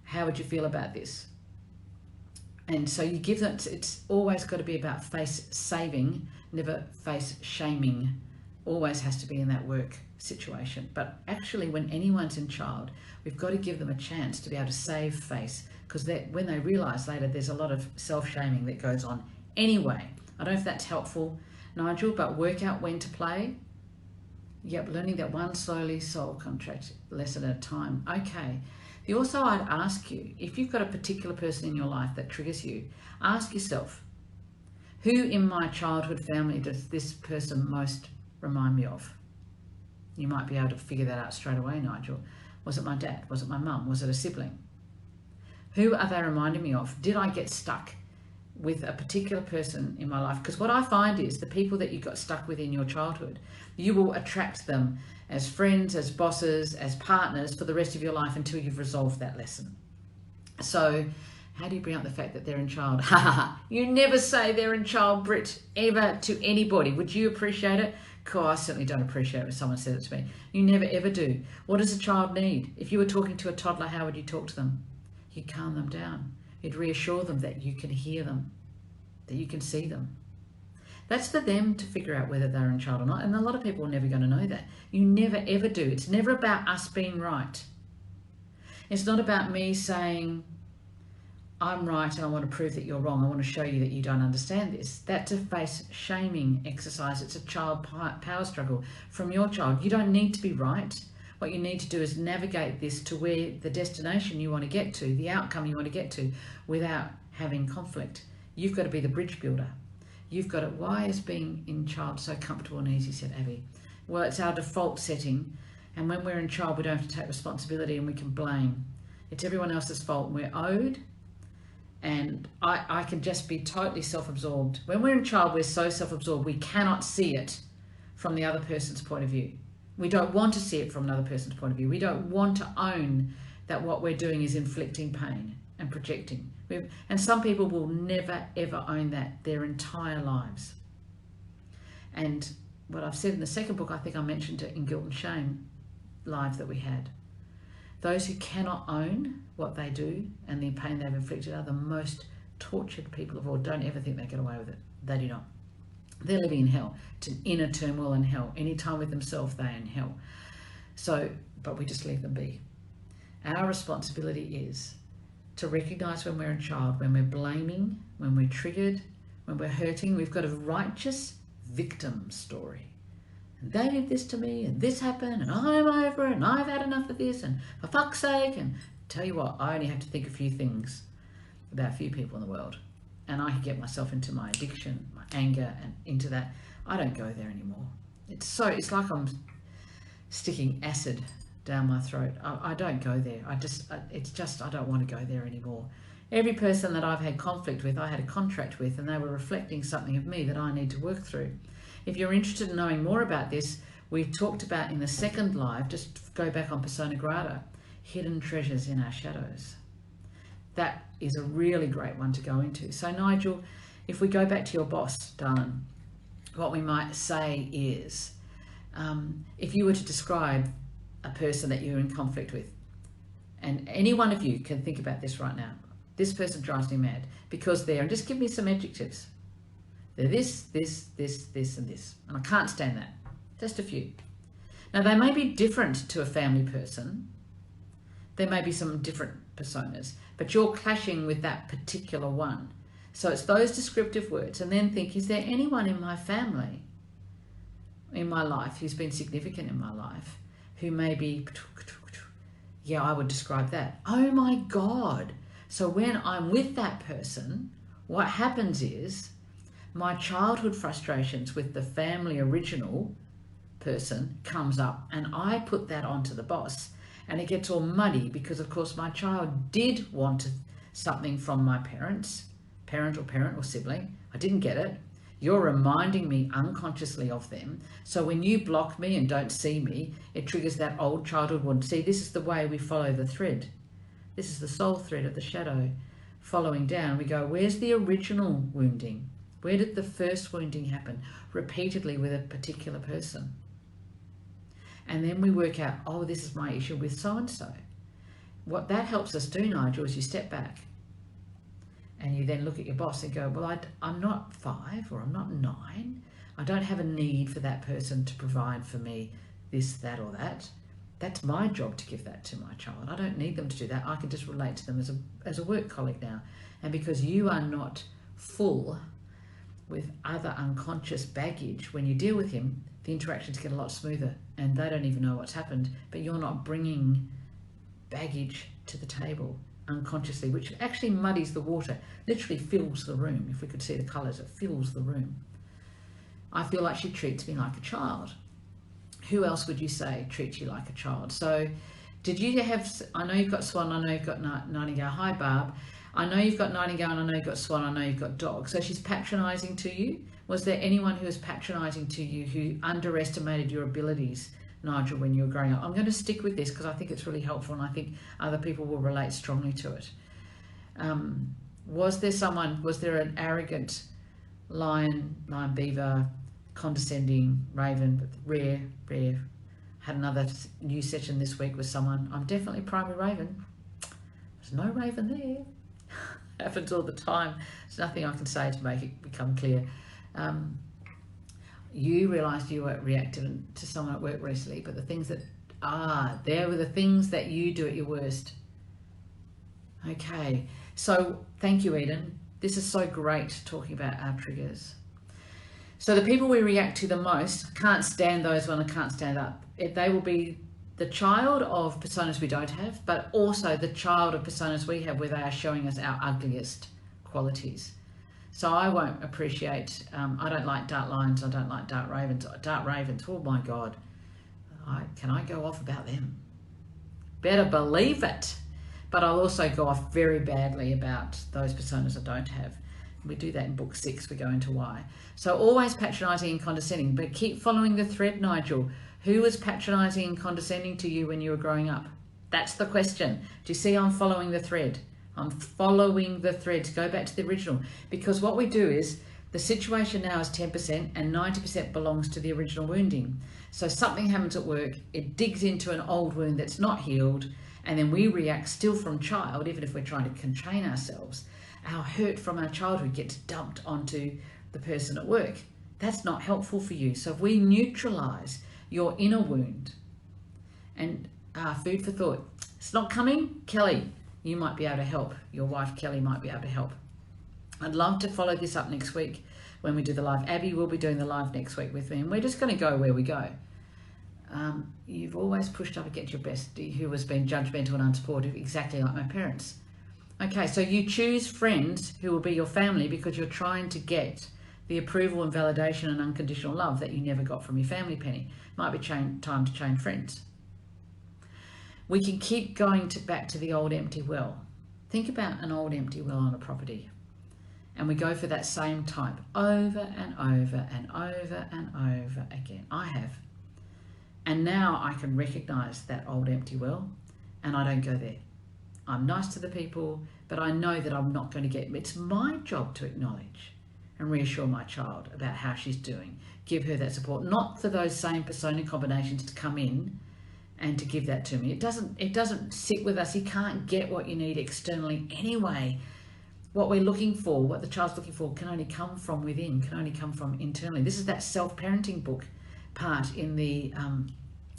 how would you feel about this? And so you give them, it's always got to be about face saving, never face shaming. Always has to be in that work situation. But actually, when anyone's in child, we've got to give them a chance to be able to save face, because when they realise later there's a lot of self-shaming that goes on anyway. I don't know if that's helpful, Nigel, but work out when to play. Yep, learning that one slowly soul contract lesson at a time. Okay. Also, I'd ask you, if you've got a particular person in your life that triggers you, ask yourself, who in my childhood family does this person most remind me of? You might be able to figure that out straight away, Nigel. Was it my dad? Was it my mum? Was it a sibling? Who are they reminding me of? Did I get stuck with a particular person in my life? Because what I find is the people that you got stuck with in your childhood, you will attract them as friends, as bosses, as partners for the rest of your life until you've resolved that lesson. So how do you bring up the fact that they're in child? You never say they're in child, Brit, ever to anybody. Would you appreciate it? Cool, I certainly don't appreciate it when someone says it to me. You never ever do. What does a child need? If you were talking to a toddler, how would you talk to them? You'd calm them down. You'd reassure them that you can hear them, that you can see them. That's for them to figure out whether they're in child or not. And a lot of people are never going to know that. You never ever do. It's never about us being right. It's not about me saying, I'm right and I want to prove that you're wrong. I want to show you that you don't understand this. That's a face shaming exercise. It's a child power struggle from your child. You don't need to be right. What you need to do is navigate this to where the destination you want to get to, the outcome you want to get to, without having conflict. You've got to be the bridge builder. You've got it. Why is being in child so comfortable and easy, said Abby? Well, it's our default setting. And when we're in child, we don't have to take responsibility and we can blame. It's everyone else's fault. We're owed. And I can just be totally self-absorbed. When we're in child, we're so self-absorbed, we cannot see it from the other person's point of view. We don't want to see it from another person's point of view. We don't want to own that what we're doing is inflicting pain and projecting. And some people will never, ever own that their entire lives. And what I've said in the second book, I think I mentioned it in Guilt and Shame live that we had. Those who cannot own what they do and the pain they've inflicted are the most tortured people of all. Don't ever think they get away with it. They do not. They're living in hell. It's an inner turmoil in hell. Any time with themselves, they're in hell. So, but we just leave them be. Our responsibility is to recognize when we're in child, when we're blaming, when we're triggered, when we're hurting. We've got a righteous victim story. And they did this to me, and this happened, and I'm over it, and I've had enough of this, and for fuck's sake. And tell you what, I only have to think a few things about a few people in the world, and I can get myself into my addiction, my anger, and into that. I don't go there anymore. It's like I'm sticking acid down my throat. I don't go there. I don't want to go there anymore. Every person that I've had conflict with, I had a contract with, and they were reflecting something of me that I need to work through. If you're interested in knowing more about this, we talked about in the second live, just go back on Persona Grata, hidden treasures in our shadows. That is a really great one to go into. So Nigel, if we go back to your boss, darling, what we might say is, if you were to describe a person that you're in conflict with, and any one of you can think about this right now, this person drives me mad because they're, and just give me some adjectives. They're this, this, and this. And I can't stand that. Just a few. Now, they may be different to a family person. There may be some different personas, but you're clashing with that particular one. So it's those descriptive words. And then think, is there anyone in my family, in my life, who's been significant in my life, who may be, yeah, I would describe that. Oh my God. So when I'm with that person, what happens is, my childhood frustrations with the family original person comes up, and I put that onto the boss, And it gets all muddy because, of course, my child did want something from my parents, parent or sibling. I didn't get it. You're reminding me unconsciously of them. So when you block me and don't see me, it triggers that old childhood wound. See, this is the way we follow the thread. This is the soul thread of the shadow. Following down, we go, where's the original wounding? Where did the first wounding happen? Repeatedly with a particular person. And then we work out, oh, this is my issue with so-and-so. What that helps us do, Nigel, is you step back and you then look at your boss and go, well, I'm not 5 or I'm not 9. I don't have a need for that person to provide for me this, that, or that. That's my job to give that to my child. I don't need them to do that. I can just relate to them as a work colleague now. And because you are not full with other unconscious baggage, when you deal with him, the interactions get a lot smoother and they don't even know what's happened, but you're not bringing baggage to the table unconsciously, which actually muddies the water, literally fills the room. If we could see the colours, it fills the room. I feel like she treats me like a child. Who else would you say treats you like a child? So did you have, I know you've got swan, I know you've got nightingale. Hi, Barb. I know you've got nightingale and I know you've got swan, I know you've got dog. So she's patronising to you. Was there anyone who was patronising to you who underestimated your abilities, Nigel, when you were growing up? I'm going to stick with this because I think it's really helpful and I think other people will relate strongly to it. Was there an arrogant lion, beaver, condescending raven, but rare, had another new session this week with someone. I'm definitely primary raven. There's no raven there. Happens all the time. There's nothing I can say to make it become clear. You realised you were reactive to someone at work recently, but the things that there were the things that you do at your worst. Okay, so thank you, Eden. This is so great talking about our triggers. So the people we react to the most, can't stand those when I can't stand up. They will be the child of personas we don't have, but also the child of personas we have where they are showing us our ugliest qualities. So I won't appreciate, I don't like dark lions, I don't like dark ravens. Dark ravens, oh my God, can I go off about them? Better believe it. But I'll also go off very badly about those personas I don't have. We do that in book 6, we go into why. So always patronising and condescending, but keep following the thread, Nigel. Who was patronising and condescending to you when you were growing up? That's the question. Do you see I'm following the thread? I'm following the thread to go back to the original. Because what we do is, the situation now is 10% and 90% belongs to the original wounding. So something happens at work, it digs into an old wound that's not healed, and then we react still from child, even if we're trying to contain ourselves. Our hurt from our childhood gets dumped onto the person at work. That's not helpful for you. So if we neutralise your inner wound, and food for thought, it's not coming, Kelly, you might be able to help. Your wife, Kelly, might be able to help. I'd love to follow this up next week when we do the live. Abby will be doing the live next week with me, and we're just going to go where we go. You've always pushed up against your bestie who has been judgmental and unsupportive, exactly like my parents. Okay, so you choose friends who will be your family because you're trying to get the approval and validation and unconditional love that you never got from your family, Penny. Might be time to change friends. We can keep going back to the old empty well. Think about an old empty well on a property. And we go for that same type over and over and over and over again. I have. And now I can recognize that old empty well and I don't go there. I'm nice to the people, but I know that I'm not going to get, it's my job to acknowledge and reassure my child about how she's doing. Give her that support, not for those same persona combinations to come in and to give that to me. It doesn't sit with us. You can't get what you need externally anyway. What we're looking for, what the child's looking for, can only come from within, can only come from internally. This is that self-parenting book part in the,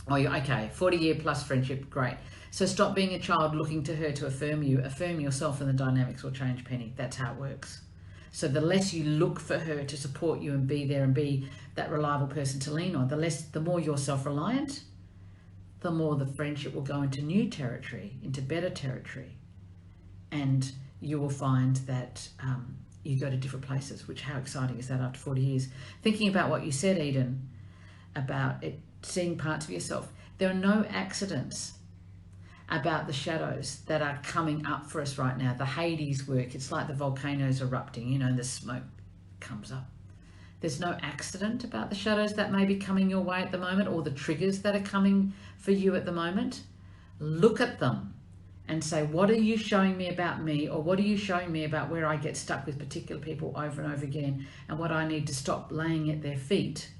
40-year plus friendship, great. So stop being a child looking to her to affirm you, affirm yourself and the dynamics will change, Penny. That's how it works. So the less you look for her to support you and be there and be that reliable person to lean on, the more you're self-reliant, the more the friendship will go into new territory, into better territory. And you will find that you go to different places, which how exciting is that after 40 years? Thinking about what you said, Eden, about it, seeing parts of yourself. There are no accidents. about the shadows that are coming up for us right now. The Hades work, it's like the volcanoes erupting, you know, and the smoke comes up. There's no accident about the shadows that may be coming your way at the moment, or the triggers that are coming for you at the moment. Look at them and say, what are you showing me about me, or what are you showing me about where I get stuck with particular people over and over again, and what I need to stop laying at their feet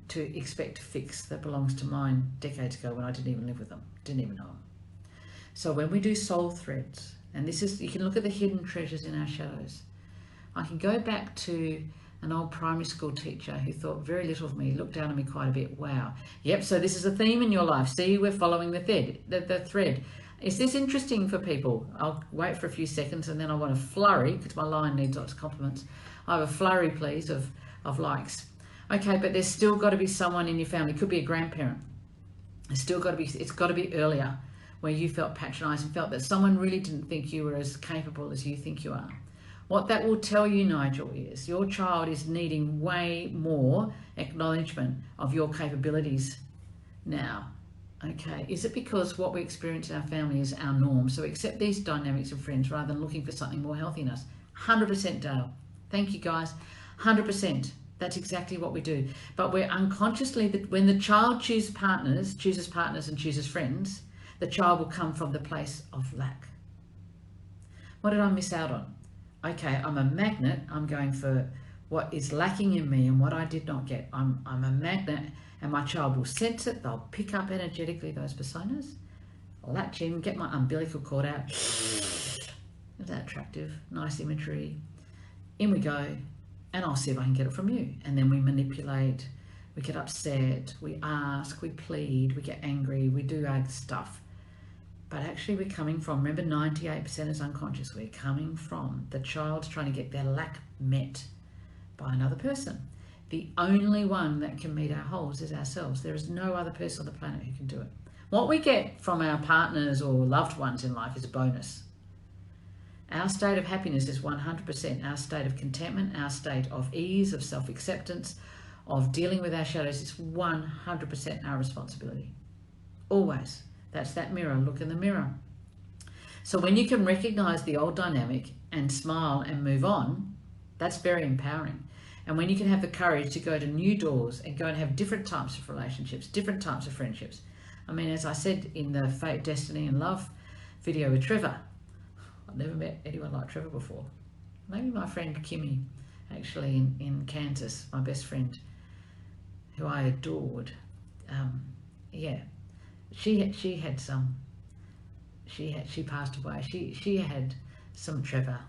to expect a fix that belongs to mine decades ago when I didn't even live with them, didn't even know them. So when we do soul threads, and this is, you can look at the hidden treasures in our shadows. I can go back to an old primary school teacher who thought very little of me, looked down on me quite a bit. Wow. Yep, so this is a theme in your life. See, we're following the thread. Is this interesting for people? I'll wait for a few seconds and then I want a flurry, because my line needs lots of compliments. I have a flurry, please, of likes. Okay, but there's still got to be someone in your family. It could be a grandparent. It's got to be earlier, where you felt patronized and felt that someone really didn't think you were as capable as you think you are. What that will tell you, Nigel, is your child is needing way more acknowledgement of your capabilities now. Okay, is it because what we experience in our family is our norm? So accept these dynamics of friends rather than looking for something more healthy in us. 100% Dale. Thank you guys. 100%. That's exactly what we do. But we're unconsciously, when the child chooses partners and chooses friends, the child will come from the place of lack. What did I miss out on? Okay, I'm a magnet. I'm going for what is lacking in me and what I did not get. I'm a magnet, and my child will sense it. They'll pick up energetically those personas, latch in, get my umbilical cord out. Isn't that attractive? Nice imagery. In we go, and I'll see if I can get it from you. And then we manipulate, we get upset, we ask, we plead, we get angry, we do our stuff. But actually we're coming from, remember 98% is unconscious, we're coming from the child's trying to get their lack met by another person. The only one that can meet our holes is ourselves. There is no other person on the planet who can do it. What we get from our partners or loved ones in life is a bonus. Our state of happiness is 100%. Our state of contentment, our state of ease, of self-acceptance, of dealing with our shadows is 100% our responsibility. Always. That's that mirror. Look in the mirror. So when you can recognize the old dynamic and smile and move on, that's very empowering. And when you can have the courage to go to new doors and go and have different types of relationships, different types of friendships. I mean, as I said in the Fate, Destiny and Love video with Trevor, I've never met anyone like Trevor before. Maybe my friend Kimmy, actually in Kansas, my best friend, who I adored. Yeah, she passed away. She had some Trevor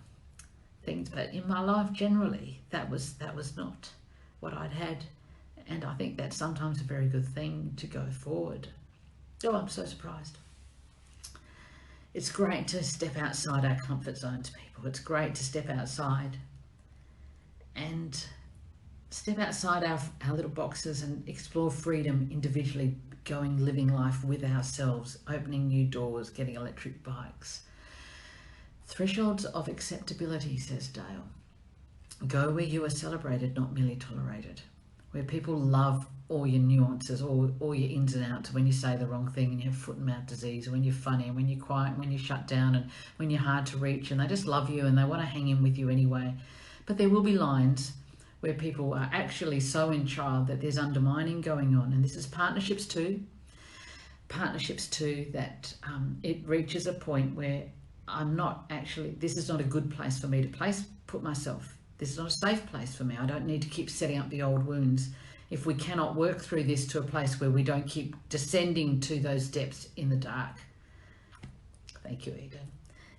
things, but in my life generally, that was not what I'd had, and I think that's sometimes a very good thing to go forward. Oh, I'm so surprised. It's great to step outside our comfort zones, people. It's great to step outside and step outside our little boxes and explore freedom individually, living life with ourselves, opening new doors, getting electric bikes. Thresholds of acceptability, says Dale. Go where you are celebrated, not merely tolerated. Where people love all your nuances, all your ins and outs, when you say the wrong thing and you have foot and mouth disease, or when you're funny and when you're quiet and when you're shut down and when you're hard to reach, and they just love you and they want to hang in with you anyway. But there will be lines where people are actually so in child that there's undermining going on, and this is partnerships too, that it reaches a point where I'm not actually, this is not a good place for me to put myself. This is not a safe place for me. I don't need to keep setting up the old wounds. If we cannot work through this to a place where we don't keep descending to those depths in the dark. Thank you, Eden.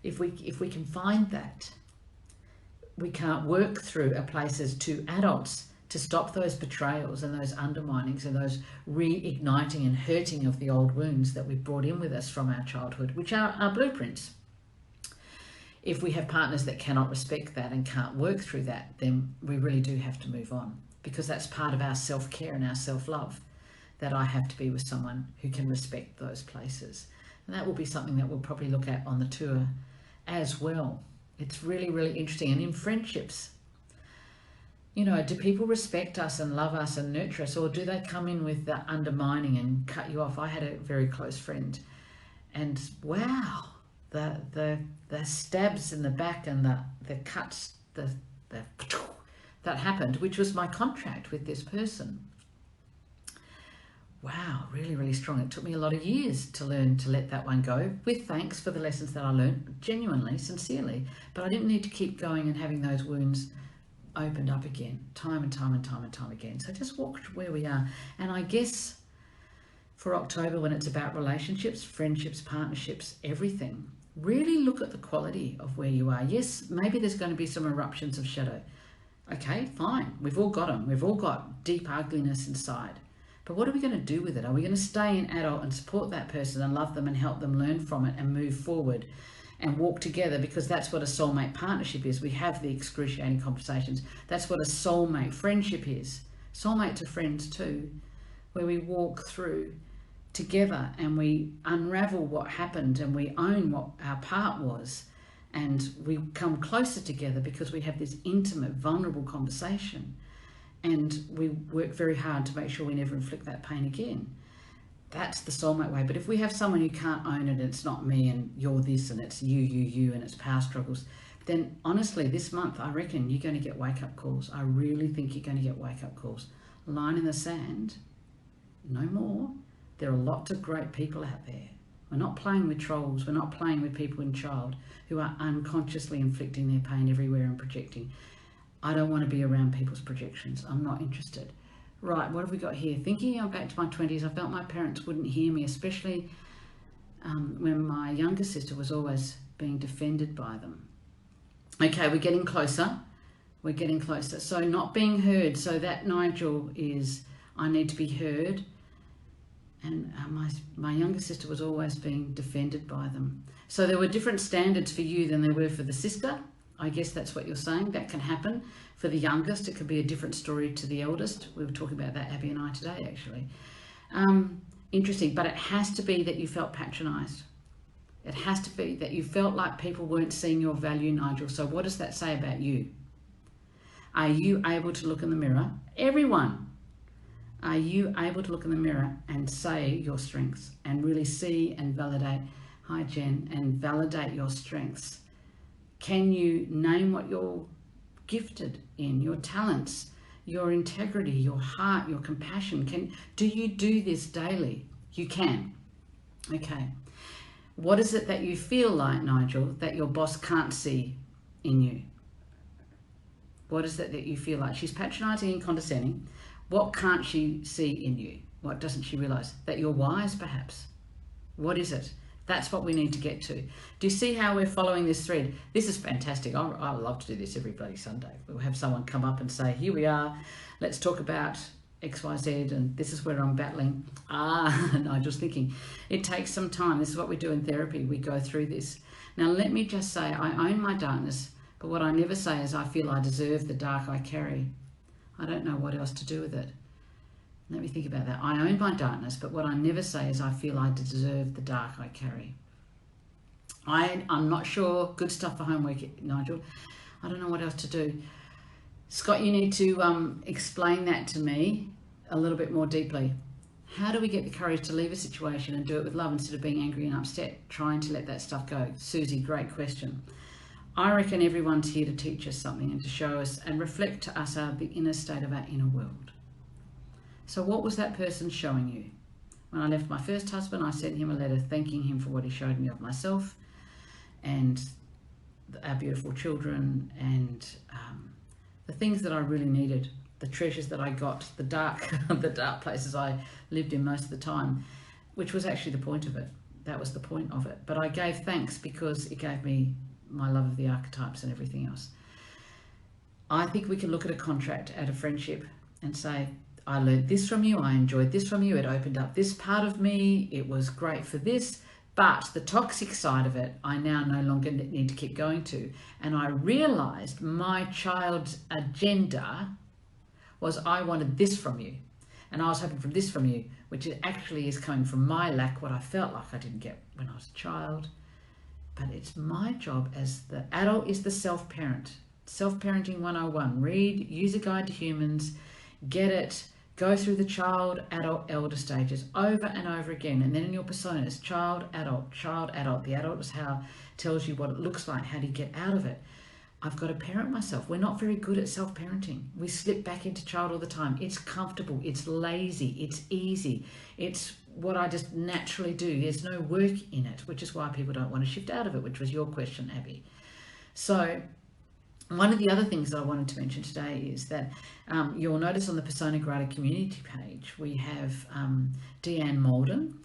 If we can find that, we can't work through a place as two adults to stop those betrayals and those underminings and those reigniting and hurting of the old wounds that we've brought in with us from our childhood, which are our blueprints. If we have partners that cannot respect that and can't work through that, then we really do have to move on, because that's part of our self-care and our self-love, that I have to be with someone who can respect those places. And that will be something that we'll probably look at on the tour as well. It's really, really interesting. And in friendships, you know, do people respect us and love us and nurture us, or do they come in with the undermining and cut you off? I had a very close friend, And wow, the stabs in the back and the cuts, the that happened, which was my contract with this person. Wow, really, really strong. It took me a lot of years to learn to let that one go, with thanks for the lessons that I learned, genuinely, sincerely. But I didn't need to keep going and having those wounds opened up again, time and time and time and time again. So just walk to where we are. And I guess for October, when it's about relationships, friendships, partnerships, everything, really look at the quality of where you are. Yes, maybe there's going to be some eruptions of shadow. Okay, fine. We've all got them. We've all got deep ugliness inside. But what are we going to do with it? Are we going to stay in adult and support that person and love them and help them learn from it and move forward and walk together? Because that's what a soulmate partnership is. We have the excruciating conversations. That's what a soulmate friendship is. Soulmates are friends too, where we walk through together and we unravel what happened and we own what our part was, and we come closer together because we have this intimate, vulnerable conversation, and we work very hard to make sure we never inflict that pain again. That's the soulmate way. But if we have someone who can't own it, and it's not me and you're this and it's you and it's power struggles, then honestly this month I reckon you're going to get wake-up calls. I really think you're going to get wake-up calls. Line in the sand, no more. There are lots of great people out there. We're not playing with trolls. We're not playing with people in child who are unconsciously inflicting their pain everywhere and projecting. I don't want to be around people's projections. I'm not interested. Right, what have we got here? Thinking I'm back to my 20s, I felt my parents wouldn't hear me, especially when my younger sister was always being defended by them. Okay, we're getting closer. We're getting closer. So not being heard. So that, Nigel, is I need to be heard. And my younger sister was always being defended by them. So there were different standards for you than there were for the sister. I guess that's what you're saying. That can happen. For the youngest, it could be a different story to the eldest. We were talking about that, Abby and I, today, actually. Interesting, but it has to be that you felt patronised. It has to be that you felt like people weren't seeing your value, Nigel. So what does that say about you? Are you able to look in the mirror? Everyone. Are you able to look in the mirror and say your strengths and really see and validate, hi Jen, and validate your strengths? Can you name what you're gifted in, your talents, your integrity, your heart, your compassion? Do you do this daily? You can. Okay. What is it that you feel like, Nigel, that your boss can't see in you? What is it that you feel like? She's patronising and condescending. What can't she see in you? What doesn't she realise? That you're wise, perhaps. What is it? That's what we need to get to. Do you see how we're following this thread? This is fantastic. I love to do this every bloody Sunday. We'll have someone come up and say, here we are. Let's talk about XYZ, and this is where I'm battling. And I'm just thinking, it takes some time. This is what we do in therapy. We go through this. Now, let me just say, I own my darkness, but what I never say is I feel I deserve the dark I carry. I don't know what else to do with it. Let me think about that. I own my darkness, but what I never say is I feel I deserve the dark I carry. I'm not sure. Good stuff for homework, Nigel. I don't know what else to do. Scott, you need to explain that to me a little bit more deeply. How do we get the courage to leave a situation and do it with love instead of being angry and upset, trying to let that stuff go? Susie, great question. I reckon everyone's here to teach us something and to show us and reflect to us the inner state of our inner world. So what was that person showing you? When I left my first husband, I sent him a letter thanking him for what he showed me of myself and our beautiful children and the things that I really needed, the treasures that I got, the dark places I lived in most of the time, which was actually the point of it. That was the point of it. But I gave thanks because it gave me my love of the archetypes and everything else. I think we can look at a contract, at a friendship, and say, I learned this from you, I enjoyed this from you, it opened up this part of me, it was great for this, but the toxic side of it, I now no longer need to keep going to. And I realized my child's agenda was I wanted this from you, and I was hoping for this from you, which actually is coming from my lack, what I felt like I didn't get when I was a child. But it's my job as the adult is the self-parent. Self-parenting 101. Read User Guide to Humans. Get it. Go through the child, adult, elder stages over and over again. And then in your personas, child, adult, child, adult. The adult is how tells you what it looks like. How do you get out of it? I've got to parent myself. We're not very good at self-parenting. We slip back into child all the time. It's comfortable. It's lazy. It's easy. It's what I just naturally do. There's no work in it, which is why people don't want to shift out of it, which was your question, Abby. So one of the other things that I wanted to mention today is that you'll notice on the Persona Grata community page, we have Deanne Malden.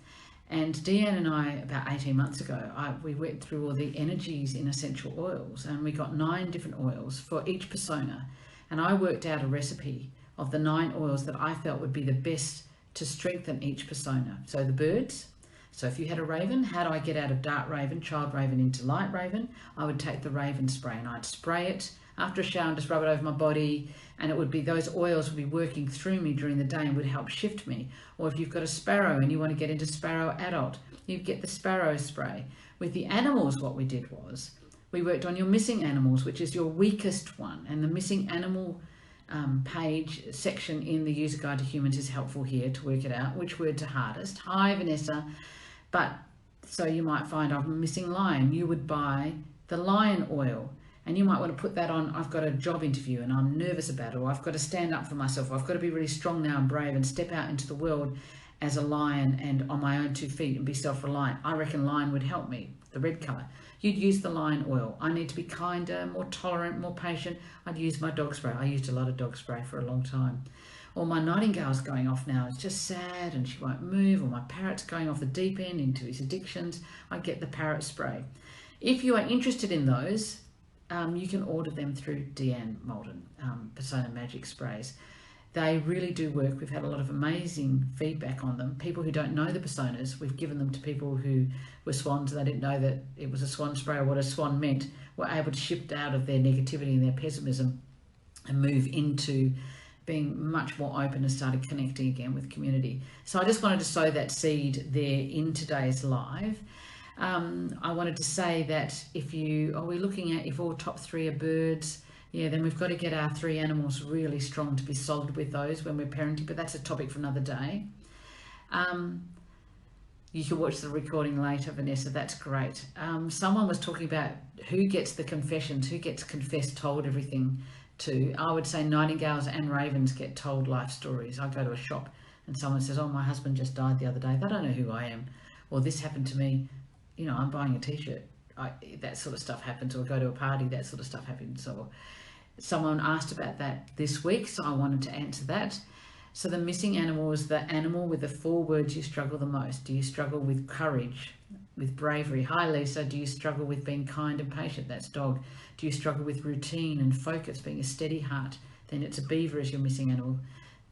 And Deanne and I, about 18 months ago, we went through all the energies in essential oils, and we got 9 different oils for each persona. And I worked out a recipe of the 9 oils that I felt would be the best to strengthen each persona. So the birds. So if you had a raven, how do I get out of dark raven, child raven into light raven? I would take the raven spray and I'd spray it after a shower and just rub it over my body, and it would be, those oils would be working through me during the day and would help shift me. Or if you've got a sparrow and you want to get into sparrow adult, you get the sparrow spray. With the animals, what we did was we worked on your missing animals, which is your weakest one, and the missing animal page section in the user guide to humans is helpful here to work it out, which word to hardest. Hi Vanessa. But so you might find I'm missing lion, you would buy the lion oil. And you might want to put that on, I've got a job interview and I'm nervous about it, or I've got to stand up for myself, or I've got to be really strong now and brave and step out into the world as a lion and on my own 2 feet and be self-reliant. I reckon lion would help me, the red colour. You'd use the lion oil. I need to be kinder, more tolerant, more patient. I'd use my dog spray. I used a lot of dog spray for a long time. Or my nightingale's going off now. It's just sad and she won't move. Or my parrot's going off the deep end into his addictions. I get the parrot spray. If you are interested in those, you can order them through Deanne Malden, Persona Magic Sprays. They really do work. We've had a lot of amazing feedback on them. People who don't know the personas, we've given them to people who were swans and they didn't know that it was a swan spray or what a swan meant, were able to shift out of their negativity and their pessimism and move into being much more open and started connecting again with community. So I just wanted to sow that seed there in today's live. I wanted to say that we're looking at if all top 3 are birds, yeah, then we've got to get our 3 animals really strong to be solid with those when we're parenting, but that's a topic for another day. You can watch the recording later, Vanessa, that's great. Someone was talking about who gets the confessions, who gets confessed, told everything to. I would say nightingales and ravens get told life stories. I go to a shop and someone says, oh, my husband just died the other day. They don't know who I am. Or this happened to me. You know, I'm buying a t-shirt, that sort of stuff happens, or go to a party, that sort of stuff happens. Or someone asked about that this week, so I wanted to answer that. So the missing animal is the animal with the 4 words you struggle the most. Do you struggle with courage, with bravery? Hi Lisa, do you struggle with being kind and patient? That's dog. Do you struggle with routine and focus, being a steady heart? Then it's a beaver as your missing animal.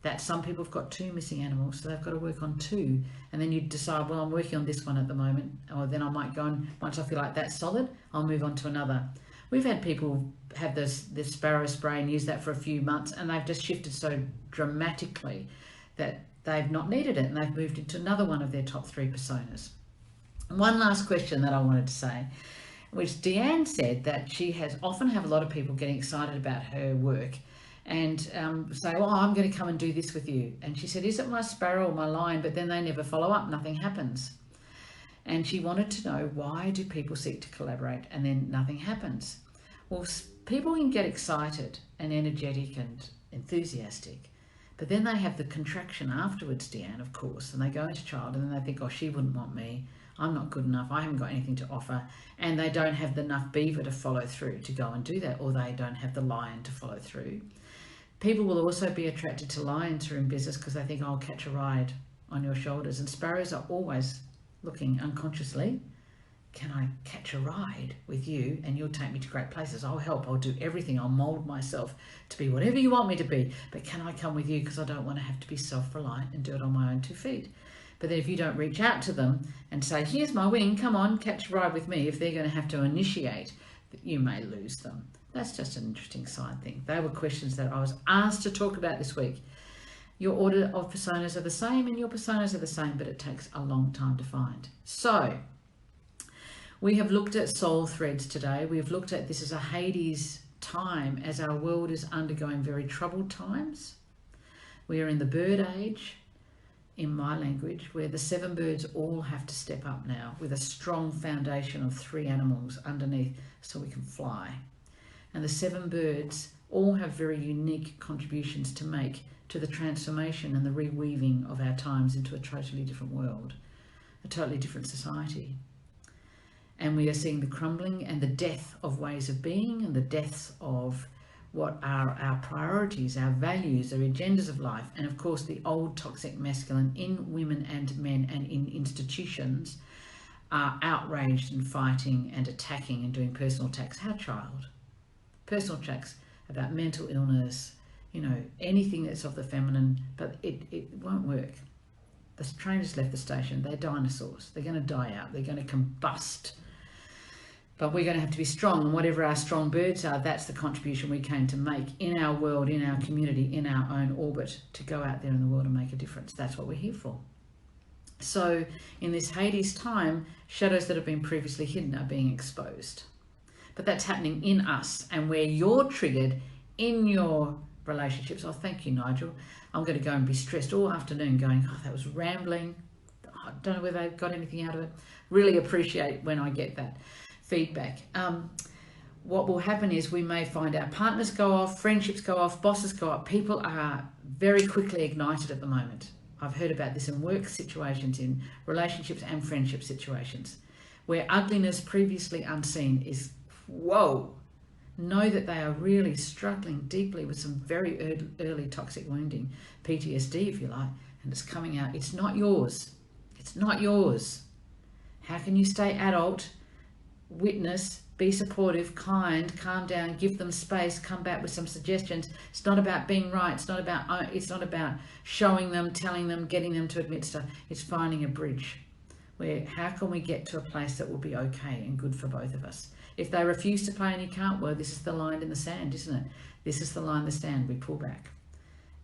That some people have got 2 missing animals, so they've got to work on 2. And then you decide, well, I'm working on this one at the moment, or then I might go on, once I feel like that's solid, I'll move on to another. We've had people have this sparrow spray and use that for a few months, and they've just shifted so dramatically that they've not needed it, and they've moved into another one of their top 3 personas. And one last question that I wanted to say, which Deanne said that she often have a lot of people getting excited about her work and say, well, I'm going to come and do this with you. And she said, is it my sparrow or my lion? But then they never follow up, nothing happens. And she wanted to know, why do people seek to collaborate and then nothing happens? Well, people can get excited and energetic and enthusiastic, but then they have the contraction afterwards, Deanne, of course, and they go into child and then they think, oh, she wouldn't want me. I'm not good enough. I haven't got anything to offer. And they don't have enough beaver to follow through to go and do that, or they don't have the lion to follow through. People will also be attracted to lions who are in business because they think, I'll catch a ride on your shoulders. And sparrows are always looking unconsciously, can I catch a ride with you and you'll take me to great places? I'll help, I'll do everything, I'll mold myself to be whatever you want me to be, but can I come with you because I don't want to have to be self-reliant and do it on my own 2 feet. But then if you don't reach out to them and say, here's my wing, come on, catch a ride with me, if they're going to have to initiate, you may lose them. That's just an interesting side thing. They were questions that I was asked to talk about this week. Your order of personas are the same and your personas are the same, but it takes a long time to find. So we have looked at soul threads today. We've looked at this as a Hades time as our world is undergoing very troubled times. We are in the bird age, in my language, where the 7 birds all have to step up now with a strong foundation of 3 animals underneath so we can fly. And the 7 birds all have very unique contributions to make to the transformation and the reweaving of our times into a totally different world, a totally different society. And we are seeing the crumbling and the death of ways of being and the deaths of what are our priorities, our values, our agendas of life, and of course the old toxic masculine in women and men and in institutions are outraged and fighting and attacking and doing personal attacks. How child? Personal attacks about mental illness, you know, anything that's of the feminine, but it won't work. The train has left the station. They're dinosaurs. They're going to die out. They're going to combust. But we're going to have to be strong, and whatever our strong birds are, that's the contribution we came to make in our world, in our community, in our own orbit, to go out there in the world and make a difference. That's what we're here for. So in this Hades time, shadows that have been previously hidden are being exposed. But that's happening in us, and where you're triggered in your relationships. Oh, thank you, Nigel. I'm going to go and be stressed all afternoon going, oh, that was rambling. I don't know whether I got anything out of it. Really appreciate when I get that feedback. What will happen is we may find our partners go off, friendships go off, bosses go up. People are very quickly ignited at the moment. I've heard about this in work situations, in relationships and friendship situations, where ugliness previously unseen is, whoa, know that they are really struggling deeply with some very early toxic wounding, PTSD if you like, and it's coming out. It's not yours. It's not yours. How can you stay adult, witness, be supportive, kind, calm down, give them space, come back with some suggestions? It's not about being right. It's not about showing them, telling them, getting them to admit stuff. It's finding a bridge where how can we get to a place that will be okay and good for both of us? If they refuse to play and you can't, well, this is the line in the sand, isn't it? This is the line in the sand. We pull back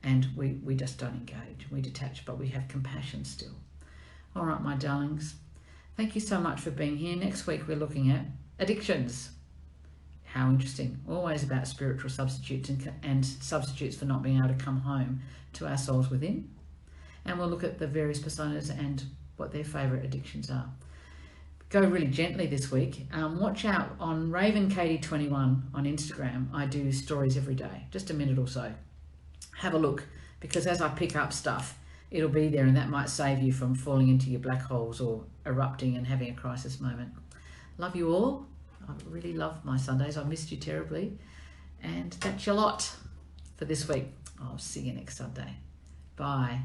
and we just don't engage. We detach, but we have compassion still. All right, my darlings. Thank you so much for being here. Next week, we're looking at addictions. How interesting. Always about spiritual substitutes and substitutes for not being able to come home to our souls within. And we'll look at the various personas and what their favourite addictions are. Go really gently this week. Watch out on RavenKatie21 on Instagram. I do stories every day, just a minute or so. Have a look, because as I pick up stuff, it'll be there, and that might save you from falling into your black holes or erupting and having a crisis moment. Love you all. I really love my Sundays. I missed you terribly. And that's your lot for this week. I'll see you next Sunday. Bye.